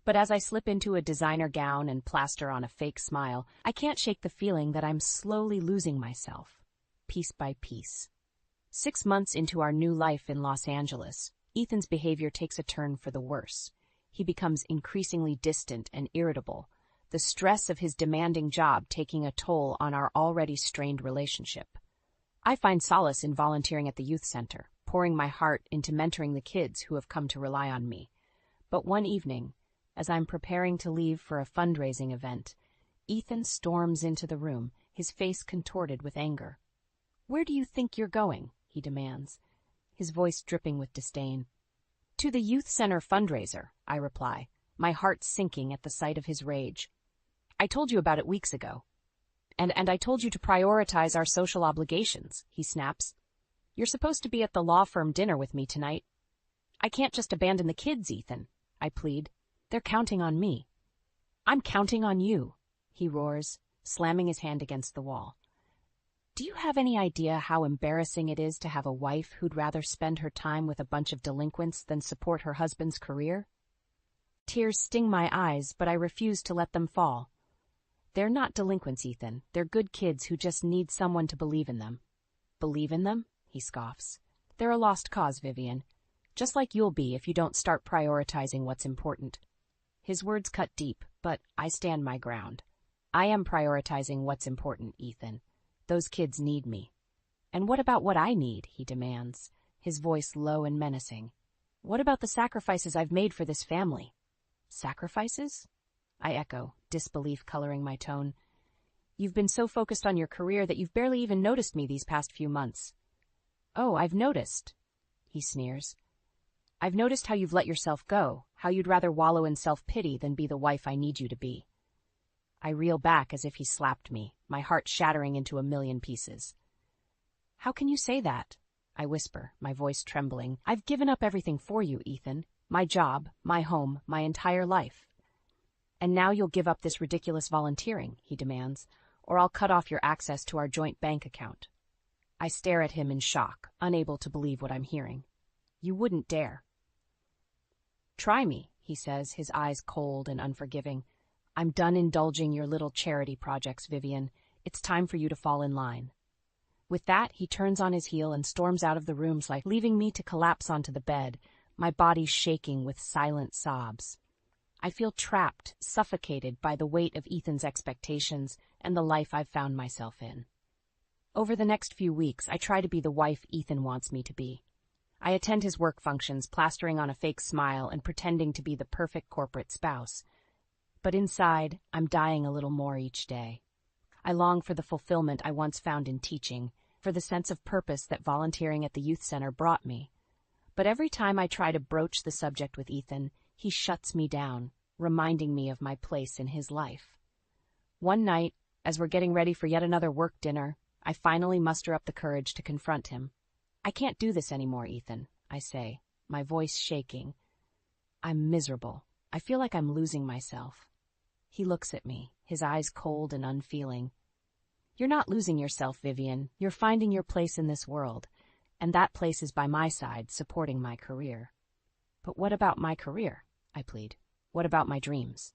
But as I slip into a designer gown and plaster on a fake smile, I can't shake the feeling that I'm slowly losing myself, piece by piece. 6 months into our new life in Los Angeles, Ethan's behavior takes a turn for the worse. He becomes increasingly distant and irritable, the stress of his demanding job taking a toll on our already strained relationship. I find solace in volunteering at the youth center, pouring my heart into mentoring the kids who have come to rely on me. But one evening, as I'm preparing to leave for a fundraising event, Ethan storms into the room, his face contorted with anger. "Where do you think you're going?" he demands, his voice dripping with disdain. "To the youth center fundraiser," I reply, my heart sinking at the sight of his rage. "I told you about it weeks ago. And I told you to prioritize our social obligations," he snaps. "You're supposed to be at the law firm dinner with me tonight." "I can't just abandon the kids, Ethan," I plead. "They're counting on me." "I'm counting on you," he roars, slamming his hand against the wall. Do you have any idea how embarrassing it is to have a wife who'd rather spend her time with a bunch of delinquents than support her husband's career? Tears sting my eyes, but I refuse to let them fall. They're not delinquents, Ethan. They're good kids who just need someone to believe in them. Believe in them? He scoffs. They're a lost cause, Vivian. Just like you'll be if you don't start prioritizing what's important. His words cut deep, but I stand my ground. I am prioritizing what's important, Ethan. Those kids need me. And what about what I need? He demands, his voice low and menacing. What about the sacrifices I've made for this family? Sacrifices? I echo, disbelief coloring my tone. You've been so focused on your career that you've barely even noticed me these past few months. Oh, I've noticed, he sneers. I've noticed how you've let yourself go, how you'd rather wallow in self-pity than be the wife I need you to be. I reel back as if he slapped me, my heart shattering into a million pieces. How can you say that? I whisper, my voice trembling. I've given up everything for you, Ethan. My job, my home, my entire life. And now you'll give up this ridiculous volunteering, he demands, or I'll cut off your access to our joint bank account. I stare at him in shock, unable to believe what I'm hearing. You wouldn't dare. Try me, he says, his eyes cold and unforgiving. I'm done indulging your little charity projects, Vivian. It's time for you to fall in line. With that, he turns on his heel and storms out of the room, leaving me to collapse onto the bed, my body shaking with silent sobs. I feel trapped, suffocated by the weight of Ethan's expectations and the life I've found myself in. Over the next few weeks, I try to be the wife Ethan wants me to be. I attend his work functions, plastering on a fake smile and pretending to be the perfect corporate spouse. But inside, I'm dying a little more each day. I long for the fulfillment I once found in teaching, for the sense of purpose that volunteering at the youth center brought me. But every time I try to broach the subject with Ethan, he shuts me down, reminding me of my place in his life. One night, as we're getting ready for yet another work dinner, I finally muster up the courage to confront him. I can't do this anymore, Ethan, I say, my voice shaking. I'm miserable. I feel like I'm losing myself. He looks at me, his eyes cold and unfeeling. You're not losing yourself, Vivian. You're finding your place in this world, and that place is by my side, supporting my career. But what about my career? I plead. What about my dreams?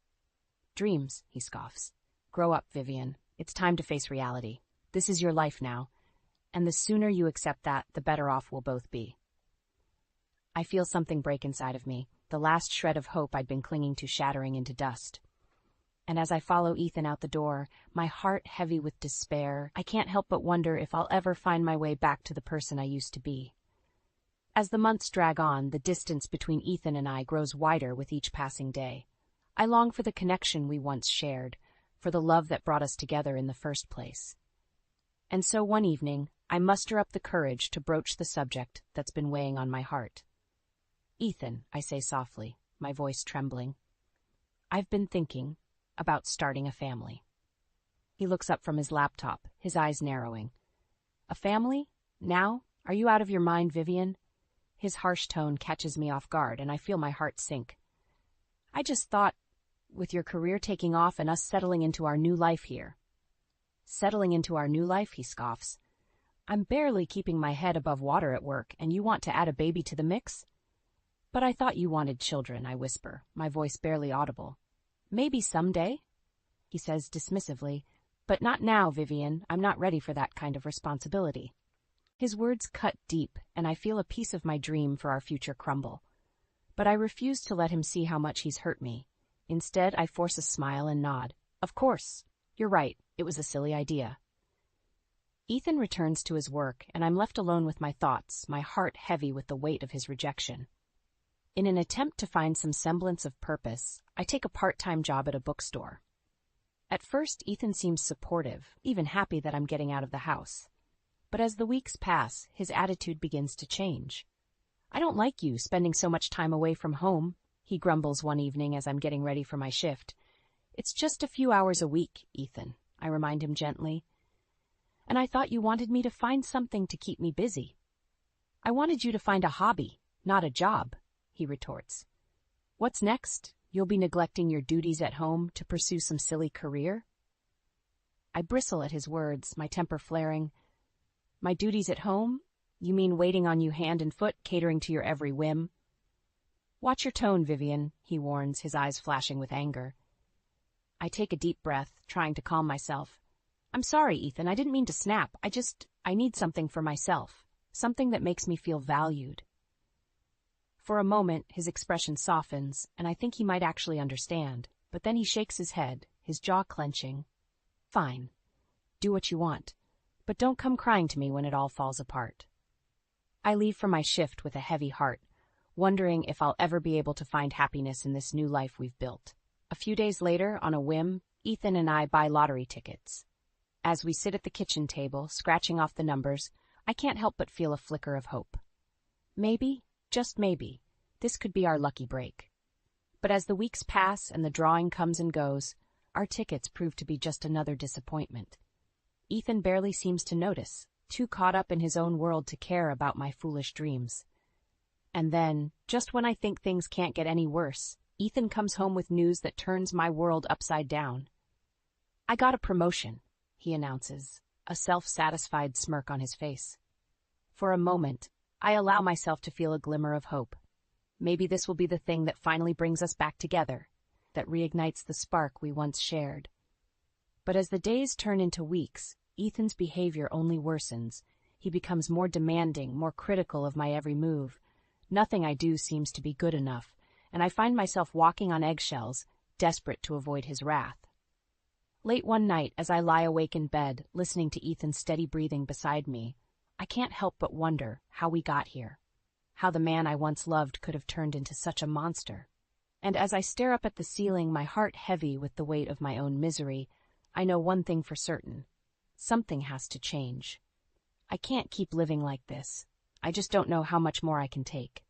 Dreams, he scoffs. Grow up, Vivian. It's time to face reality. This is your life now, and the sooner you accept that, the better off we'll both be. I feel something break inside of me, the last shred of hope I'd been clinging to shattering into dust. And as I follow Ethan out the door, my heart heavy with despair, I can't help but wonder if I'll ever find my way back to the person I used to be. As the months drag on, the distance between Ethan and I grows wider with each passing day. I long for the connection we once shared, for the love that brought us together in the first place. And so one evening, I muster up the courage to broach the subject that's been weighing on my heart. Ethan, I say softly, my voice trembling, I've been thinking about starting a family. He looks up from his laptop, his eyes narrowing. A family? Now? Are you out of your mind, Vivian? His harsh tone catches me off guard, and I feel my heart sink. I just thought, with your career taking off and us settling into our new life here. Settling into our new life, he scoffs. I'm barely keeping my head above water at work, and you want to add a baby to the mix? But I thought you wanted children, I whisper, my voice barely audible. Maybe someday, he says dismissively, but not now, Vivian. I'm not ready for that kind of responsibility. His words cut deep, and I feel a piece of my dream for our future crumble. But I refuse to let him see how much he's hurt me. Instead, I force a smile and nod. Of course. You're right. It was a silly idea. Ethan returns to his work, and I'm left alone with my thoughts, my heart heavy with the weight of his rejection. In an attempt to find some semblance of purpose, I take a part-time job at a bookstore. At first, Ethan seems supportive, even happy that I'm getting out of the house. But as the weeks pass, his attitude begins to change. I don't like you spending so much time away from home, he grumbles one evening as I'm getting ready for my shift. It's just a few hours a week, Ethan, I remind him gently. And I thought you wanted me to find something to keep me busy. I wanted you to find a hobby, not a job, he retorts. What's next? You'll be neglecting your duties at home to pursue some silly career? I bristle at his words, my temper flaring. My duties at home? You mean waiting on you hand and foot, catering to your every whim? Watch your tone, Vivian, he warns, his eyes flashing with anger. I take a deep breath, trying to calm myself. I'm sorry, Ethan, I didn't mean to snap. I need something for myself. Something that makes me feel valued. For a moment, his expression softens, and I think he might actually understand, but then he shakes his head, his jaw clenching. Fine. Do what you want, but don't come crying to me when it all falls apart. I leave for my shift with a heavy heart, wondering if I'll ever be able to find happiness in this new life we've built. A few days later, on a whim, Ethan and I buy lottery tickets. As we sit at the kitchen table, scratching off the numbers, I can't help but feel a flicker of hope. Maybe, just maybe, this could be our lucky break. But as the weeks pass and the drawing comes and goes, our tickets prove to be just another disappointment. Ethan barely seems to notice, too caught up in his own world to care about my foolish dreams. And then, just when I think things can't get any worse, Ethan comes home with news that turns my world upside down. I got a promotion, he announces, a self-satisfied smirk on his face. For a moment, I allow myself to feel a glimmer of hope. Maybe this will be the thing that finally brings us back together, that reignites the spark we once shared. But as the days turn into weeks, Ethan's behavior only worsens. He becomes more demanding, more critical of my every move. Nothing I do seems to be good enough, and I find myself walking on eggshells, desperate to avoid his wrath. Late one night, as I lie awake in bed, listening to Ethan's steady breathing beside me, I can't help but wonder how we got here, how the man I once loved could have turned into such a monster. And as I stare up at the ceiling, my heart heavy with the weight of my own misery, I know one thing for certain. Something has to change. I can't keep living like this. I just don't know how much more I can take.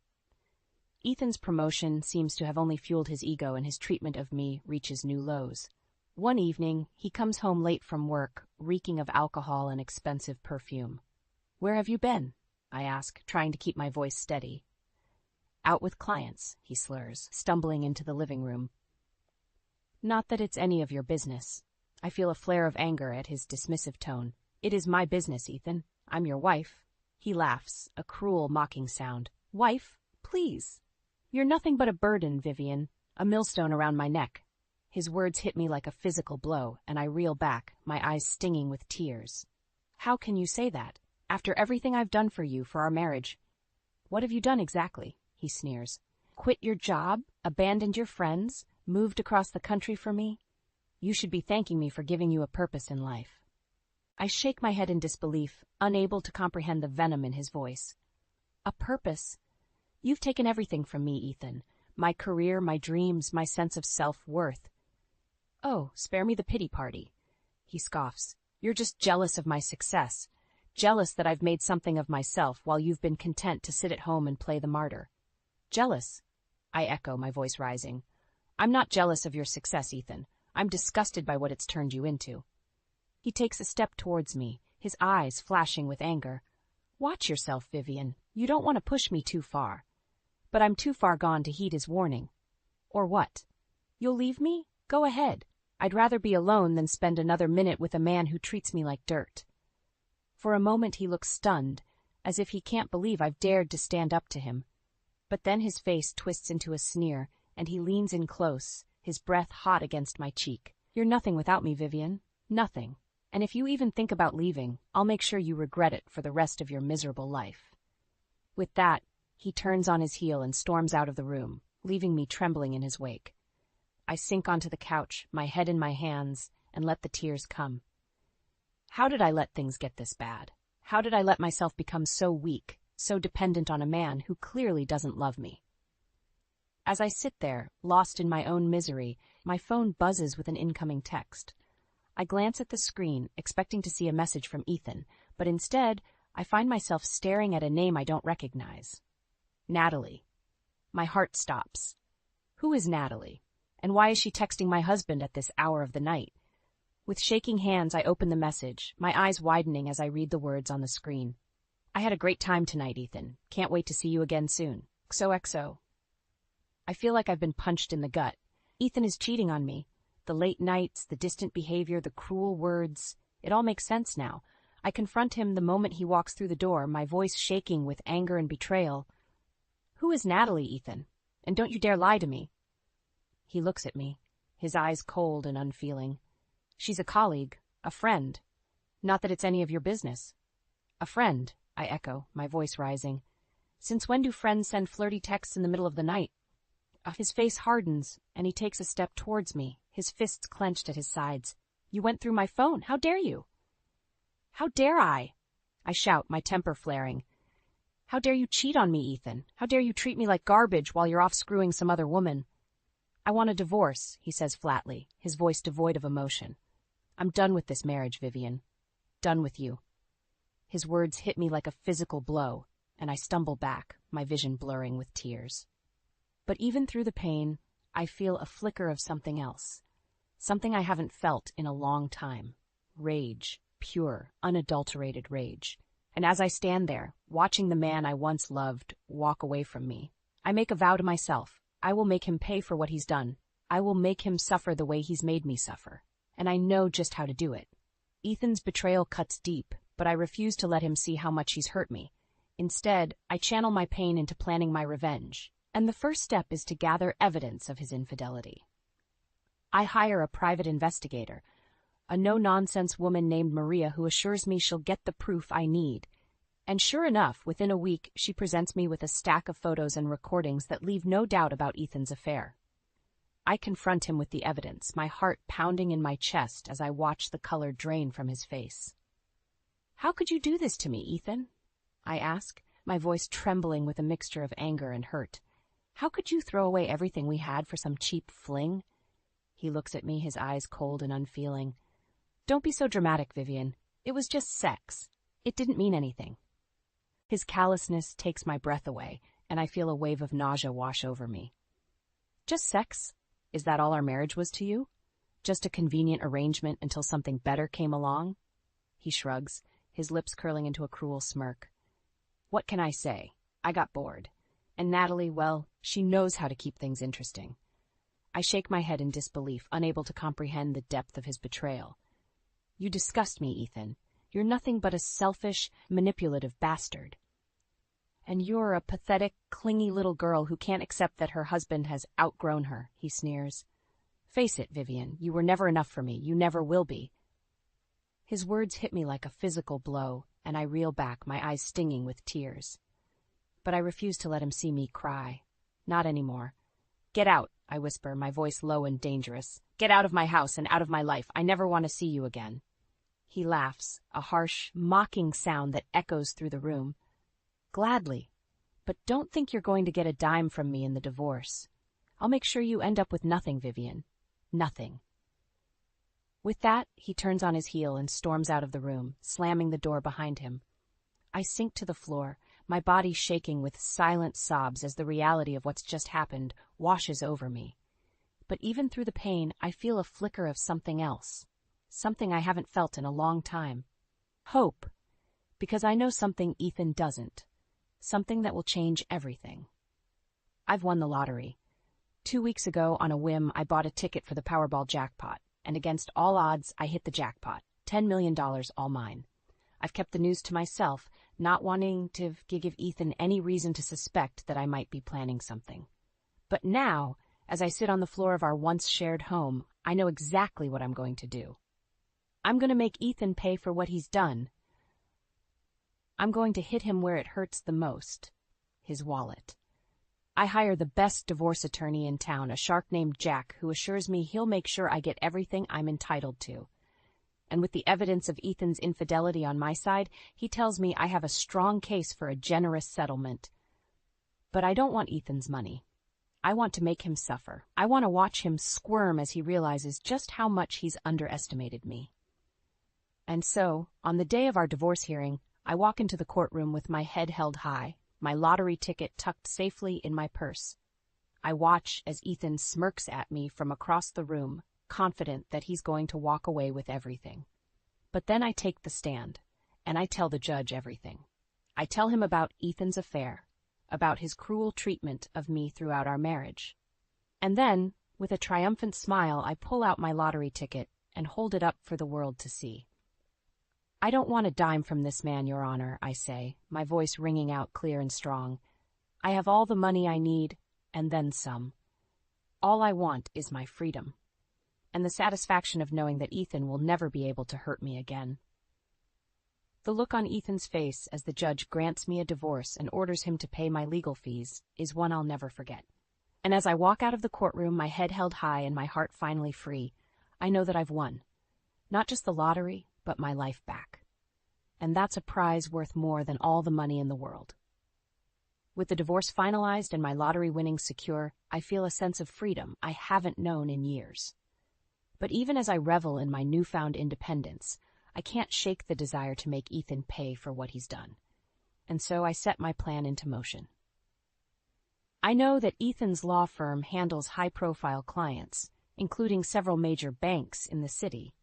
Ethan's promotion seems to have only fueled his ego, and his treatment of me reaches new lows. One evening, he comes home late from work, reeking of alcohol and expensive perfume. "Where have you been?" I ask, trying to keep my voice steady. "Out with clients," he slurs, stumbling into the living room. "Not that it's any of your business." I feel a flare of anger at his dismissive tone. "It is my business, Ethan. I'm your wife." He laughs, a cruel, mocking sound. "Wife? Please. You're nothing but a burden, Vivian, a millstone around my neck." His words hit me like a physical blow, and I reel back, my eyes stinging with tears. "How can you say that? After everything I've done for you, for our marriage." "What have you done exactly?" he sneers. "Quit your job? Abandoned your friends? Moved across the country for me? You should be thanking me for giving you a purpose in life." I shake my head in disbelief, unable to comprehend the venom in his voice. "A purpose? You've taken everything from me, Ethan. My career, my dreams, my sense of self-worth." "Oh, spare me the pity party," he scoffs. "You're just jealous of my success. Jealous that I've made something of myself while you've been content to sit at home and play the martyr." "Jealous?" I echo, my voice rising. "I'm not jealous of your success, Ethan. I'm disgusted by what it's turned you into." He takes a step towards me, his eyes flashing with anger. "Watch yourself, Vivian. You don't want to push me too far." But I'm too far gone to heed his warning. "Or what? You'll leave me? Go ahead. I'd rather be alone than spend another minute with a man who treats me like dirt." For a moment he looks stunned, as if he can't believe I've dared to stand up to him. But then his face twists into a sneer, and he leans in close, his breath hot against my cheek. "You're nothing without me, Vivian. Nothing. And if you even think about leaving, I'll make sure you regret it for the rest of your miserable life." With that, he turns on his heel and storms out of the room, leaving me trembling in his wake. I sink onto the couch, my head in my hands, and let the tears come. How did I let things get this bad? How did I let myself become so weak, so dependent on a man who clearly doesn't love me? As I sit there, lost in my own misery, my phone buzzes with an incoming text. I glance at the screen, expecting to see a message from Ethan, but instead, I find myself staring at a name I don't recognize. Natalie. My heart stops. Who is Natalie? And why is she texting my husband at this hour of the night? With shaking hands, I open the message, my eyes widening as I read the words on the screen. "I had a great time tonight, Ethan. Can't wait to see you again soon. XOXO." I feel like I've been punched in the gut. Ethan is cheating on me. The late nights, the distant behavior, the cruel words. It all makes sense now. I confront him the moment he walks through the door, my voice shaking with anger and betrayal. "Who is Natalie, Ethan? And don't you dare lie to me." He looks at me, his eyes cold and unfeeling. "She's a colleague, a friend. Not that it's any of your business." "A friend," I echo, my voice rising. "Since when do friends send flirty texts in the middle of the night?" His face hardens, and he takes a step towards me, his fists clenched at his sides. "You went through my phone. How dare you?" "How dare I?" I shout, my temper flaring. "How dare you cheat on me, Ethan? How dare you treat me like garbage while you're off screwing some other woman?" "I want a divorce," he says flatly, his voice devoid of emotion. "I'm done with this marriage, Vivian. Done with you." His words hit me like a physical blow, and I stumble back, my vision blurring with tears. But even through the pain, I feel a flicker of something else. Something I haven't felt in a long time. Rage. Pure, unadulterated rage. And as I stand there, watching the man I once loved walk away from me, I make a vow to myself. I will make him pay for what he's done. I will make him suffer the way he's made me suffer. And I know just how to do it. Ethan's betrayal cuts deep, but I refuse to let him see how much he's hurt me. Instead, I channel my pain into planning my revenge. And the first step is to gather evidence of his infidelity. I hire a private investigator, a no-nonsense woman named Maria who assures me she'll get the proof I need. And sure enough, within a week, she presents me with a stack of photos and recordings that leave no doubt about Ethan's affair. I confront him with the evidence, my heart pounding in my chest as I watch the color drain from his face. "How could you do this to me, Ethan?" I ask, my voice trembling with a mixture of anger and hurt. "How could you throw away everything we had for some cheap fling?" He looks at me, his eyes cold and unfeeling. "Don't be so dramatic, Vivian. It was just sex. It didn't mean anything." His callousness takes my breath away, and I feel a wave of nausea wash over me. "Just sex? Is that all our marriage was to you? Just a convenient arrangement until something better came along?" He shrugs, his lips curling into a cruel smirk. "What can I say? I got bored. And Natalie, well, she knows how to keep things interesting." I shake my head in disbelief, unable to comprehend the depth of his betrayal. "You disgust me, Ethan. You're nothing but a selfish, manipulative bastard. And you're a pathetic, clingy little girl who can't accept that her husband has outgrown her," he sneers. "Face it, Vivian, you were never enough for me. You never will be." His words hit me like a physical blow, and I reel back, my eyes stinging with tears. But I refuse to let him see me cry. Not anymore. "Get out," I whisper, my voice low and dangerous. "Get out of my house and out of my life. I never want to see you again." He laughs, a harsh, mocking sound that echoes through the room. "Gladly. But don't think you're going to get a dime from me in the divorce. I'll make sure you end up with nothing, Vivian. Nothing." With that, he turns on his heel and storms out of the room, slamming the door behind him. I sink to the floor, my body shaking with silent sobs as the reality of what's just happened washes over me. But even through the pain, I feel a flicker of something else. Something I haven't felt in a long time. Hope. Because I know something Ethan doesn't. Something that will change everything. I've won the lottery. 2 weeks ago, on a whim, I bought a ticket for the Powerball jackpot, and against all odds, I hit the jackpot. $10 million, all mine. I've kept the news to myself, not wanting to give Ethan any reason to suspect that I might be planning something. But now, as I sit on the floor of our once shared home, I know exactly what I'm going to do. I'm going to make Ethan pay for what he's done. I'm going to hit him where it hurts the most, his wallet. I hire the best divorce attorney in town, a shark named Jack, who assures me he'll make sure I get everything I'm entitled to. And with the evidence of Ethan's infidelity on my side, he tells me I have a strong case for a generous settlement. But I don't want Ethan's money. I want to make him suffer. I want to watch him squirm as he realizes just how much he's underestimated me. And so, on the day of our divorce hearing, I walk into the courtroom with my head held high, my lottery ticket tucked safely in my purse. I watch as Ethan smirks at me from across the room, confident that he's going to walk away with everything. But then I take the stand, and I tell the judge everything. I tell him about Ethan's affair, about his cruel treatment of me throughout our marriage. And then, with a triumphant smile, I pull out my lottery ticket and hold it up for the world to see. I don't want a dime from this man, Your Honor, I say, my voice ringing out clear and strong. I have all the money I need, and then some. All I want is my freedom, and the satisfaction of knowing that Ethan will never be able to hurt me again. The look on Ethan's face as the judge grants me a divorce and orders him to pay my legal fees is one I'll never forget. And as I walk out of the courtroom, my head held high and my heart finally free, I know that I've won. Not just the lottery, but my life back. And that's a prize worth more than all the money in the world. With the divorce finalized and my lottery winnings secure, I feel a sense of freedom I haven't known in years. But even as I revel in my newfound independence, I can't shake the desire to make Ethan pay for what he's done. And so I set my plan into motion. I know that Ethan's law firm handles high-profile clients, including several major banks in the city.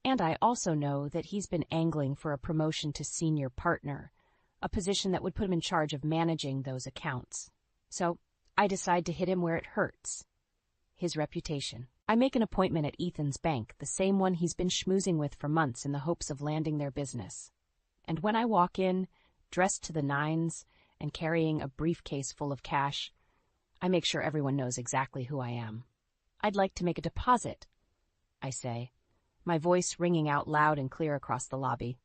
And I also know that he's been angling for a promotion to senior partner, a position that would put him in charge of managing those accounts. So I decide to hit him where it hurts. His reputation. I make an appointment at Ethan's bank, the same one he's been schmoozing with for months in the hopes of landing their business. And when I walk in, dressed to the nines and carrying a briefcase full of cash, I make sure everyone knows exactly who I am. I'd like to make a deposit, I say, my voice ringing out loud and clear across the lobby.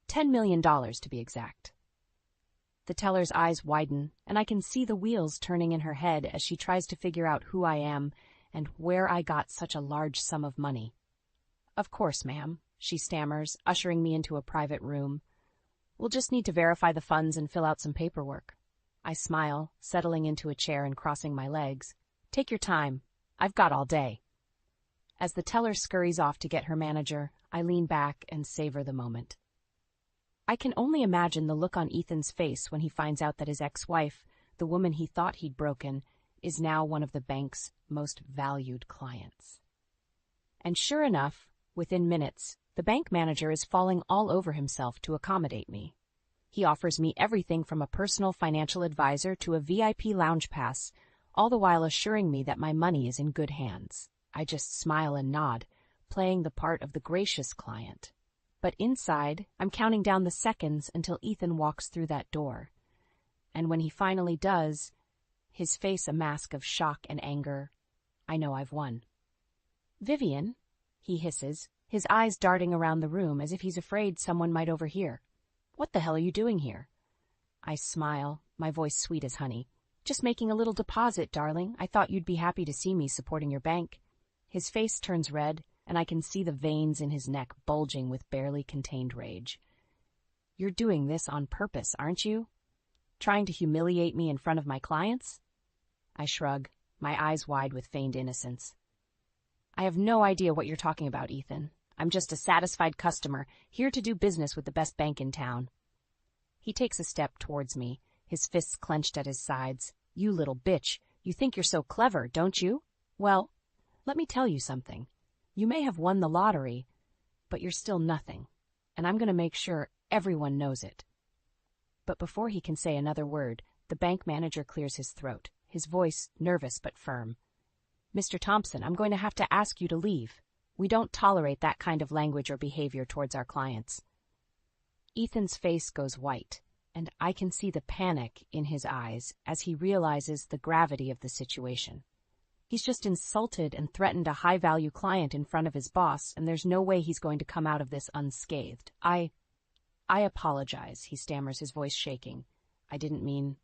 $10 million to be exact. The teller's eyes widen, and I can see the wheels turning in her head as she tries to figure out who I am and where I got such a large sum of money. Of course, ma'am, she stammers, ushering me into a private room. We'll just need to verify the funds and fill out some paperwork. I smile, settling into a chair and crossing my legs. Take your time. I've got all day. As the teller scurries off to get her manager, I lean back and savor the moment. I can only imagine the look on Ethan's face when he finds out that his ex-wife, the woman he thought he'd broken, is now one of the bank's most valued clients. And sure enough, within minutes, the bank manager is falling all over himself to accommodate me. He offers me everything from a personal financial advisor to a VIP lounge pass, all the while assuring me that my money is in good hands. I just smile and nod, playing the part of the gracious client. But inside, I'm counting down the seconds until Ethan walks through that door. And when he finally does, his face a mask of shock and anger, I know I've won. "Vivian," he hisses, his eyes darting around the room as if he's afraid someone might overhear. "What the hell are you doing here?" I smile, my voice sweet as honey. "Just making a little deposit, darling. I thought you'd be happy to see me supporting your bank." His face turns red, and I can see the veins in his neck bulging with barely contained rage. "You're doing this on purpose, aren't you? Trying to humiliate me in front of my clients?" I shrug, my eyes wide with feigned innocence. "I have no idea what you're talking about, Ethan. I'm just a satisfied customer, here to do business with the best bank in town." He takes a step towards me, his fists clenched at his sides. "You little bitch, you think you're so clever, don't you? Well, let me tell you something. You may have won the lottery, but you're still nothing, and I'm going to make sure everyone knows it." But before he can say another word, the bank manager clears his throat, his voice nervous but firm. "Mr. Thompson, I'm going to have to ask you to leave. We don't tolerate that kind of language or behavior towards our clients." Ethan's face goes white, and I can see the panic in his eyes as he realizes the gravity of the situation. He's just insulted and threatened a high-value client in front of his boss, and there's no way he's going to come out of this unscathed. I apologize," he stammers, his voice shaking. "I didn't mean—"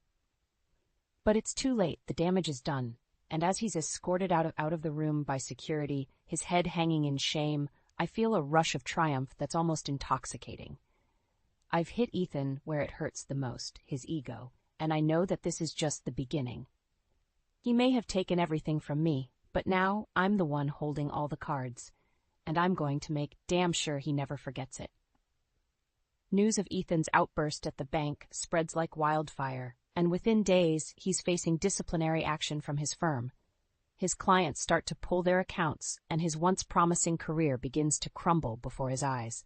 But it's too late. The damage is done. And as he's escorted out of the room by security, his head hanging in shame, I feel a rush of triumph that's almost intoxicating. I've hit Ethan where it hurts the most, his ego, and I know that this is just the beginning. He may have taken everything from me, but now I'm the one holding all the cards, and I'm going to make damn sure he never forgets it. News of Ethan's outburst at the bank spreads like wildfire, and within days, he's facing disciplinary action from his firm. His clients start to pull their accounts, and his once promising career begins to crumble before his eyes.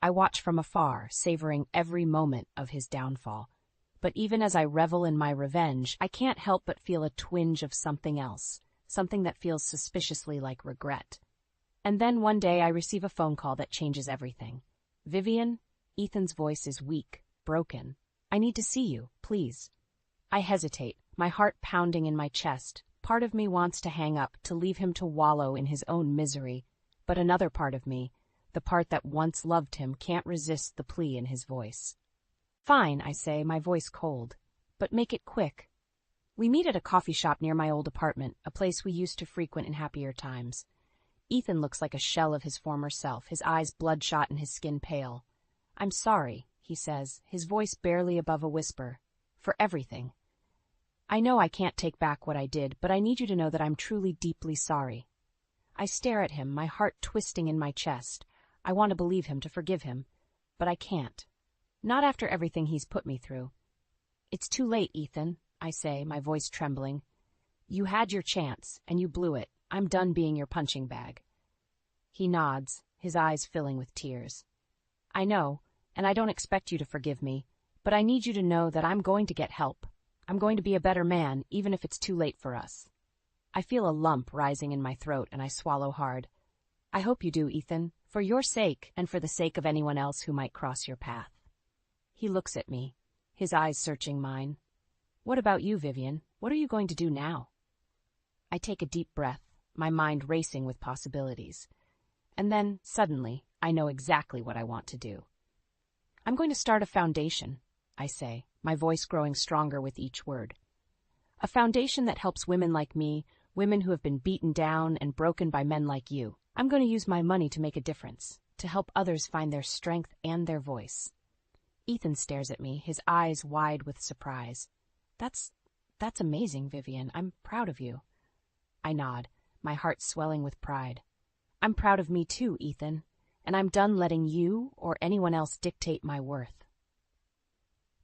I watch from afar, savoring every moment of his downfall. But even as I revel in my revenge, I can't help but feel a twinge of something else, something that feels suspiciously like regret. And then one day I receive a phone call that changes everything. "Vivian, Ethan's voice is weak, broken. I need to see you, please. I hesitate, my heart pounding in my chest. Part of me wants to hang up, to leave him to wallow in his own misery. But another part of me, the part that once loved him, can't resist the plea in his voice. Fine, I say, my voice cold. But make it quick. We meet at a coffee shop near my old apartment, a place we used to frequent in happier times. Ethan looks like a shell of his former self, his eyes bloodshot and his skin pale. I'm sorry, he says, his voice barely above a whisper, for everything. I know I can't take back what I did, but I need you to know that I'm truly deeply sorry. I stare at him, my heart twisting in my chest. I want to believe him, to forgive him, but I can't. Not after everything he's put me through. It's too late, Ethan, I say, my voice trembling. You had your chance, and you blew it. I'm done being your punching bag. He nods, his eyes filling with tears. I know, and I don't expect you to forgive me, but I need you to know that I'm going to get help. I'm going to be a better man, even if it's too late for us. I feel a lump rising in my throat, and I swallow hard. I hope you do, Ethan, for your sake and for the sake of anyone else who might cross your path. He looks at me, his eyes searching mine. What about you, Vivian? What are you going to do now? I take a deep breath, my mind racing with possibilities. And then, suddenly, I know exactly what I want to do. I'm going to start a foundation, I say, my voice growing stronger with each word. A foundation that helps women like me, women who have been beaten down and broken by men like you. I'm going to use my money to make a difference, to help others find their strength and their voice. Ethan stares at me, his eyes wide with surprise. That's amazing, Vivian. I'm proud of you. I nod, my heart swelling with pride. I'm proud of me too, Ethan, and I'm done letting you or anyone else dictate my worth.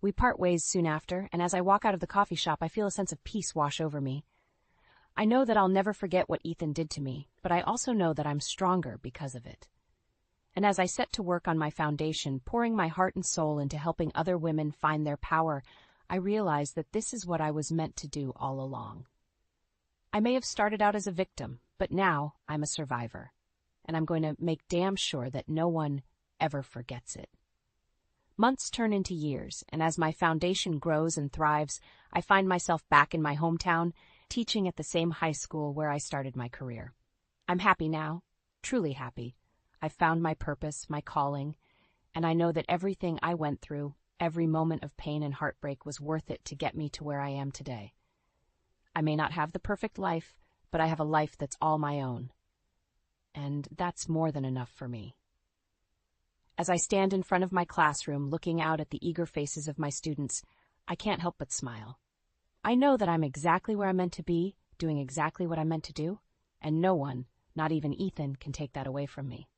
We part ways soon after, and as I walk out of the coffee shop, I feel a sense of peace wash over me. I know that I'll never forget what Ethan did to me, but I also know that I'm stronger because of it. And as I set to work on my foundation, pouring my heart and soul into helping other women find their power, I realize that this is what I was meant to do all along. I may have started out as a victim, but now I'm a survivor, and I'm going to make damn sure that no one ever forgets it. Months turn into years, and as my foundation grows and thrives, I find myself back in my hometown, teaching at the same high school where I started my career. I'm happy now, truly happy. I've found my purpose, my calling, and I know that everything I went through, every moment of pain and heartbreak was worth it to get me to where I am today. I may not have the perfect life, but I have a life that's all my own. And that's more than enough for me. As I stand in front of my classroom, looking out at the eager faces of my students, I can't help but smile. I know that I'm exactly where I'm meant to be, doing exactly what I'm meant to do, and no one, not even Ethan, can take that away from me.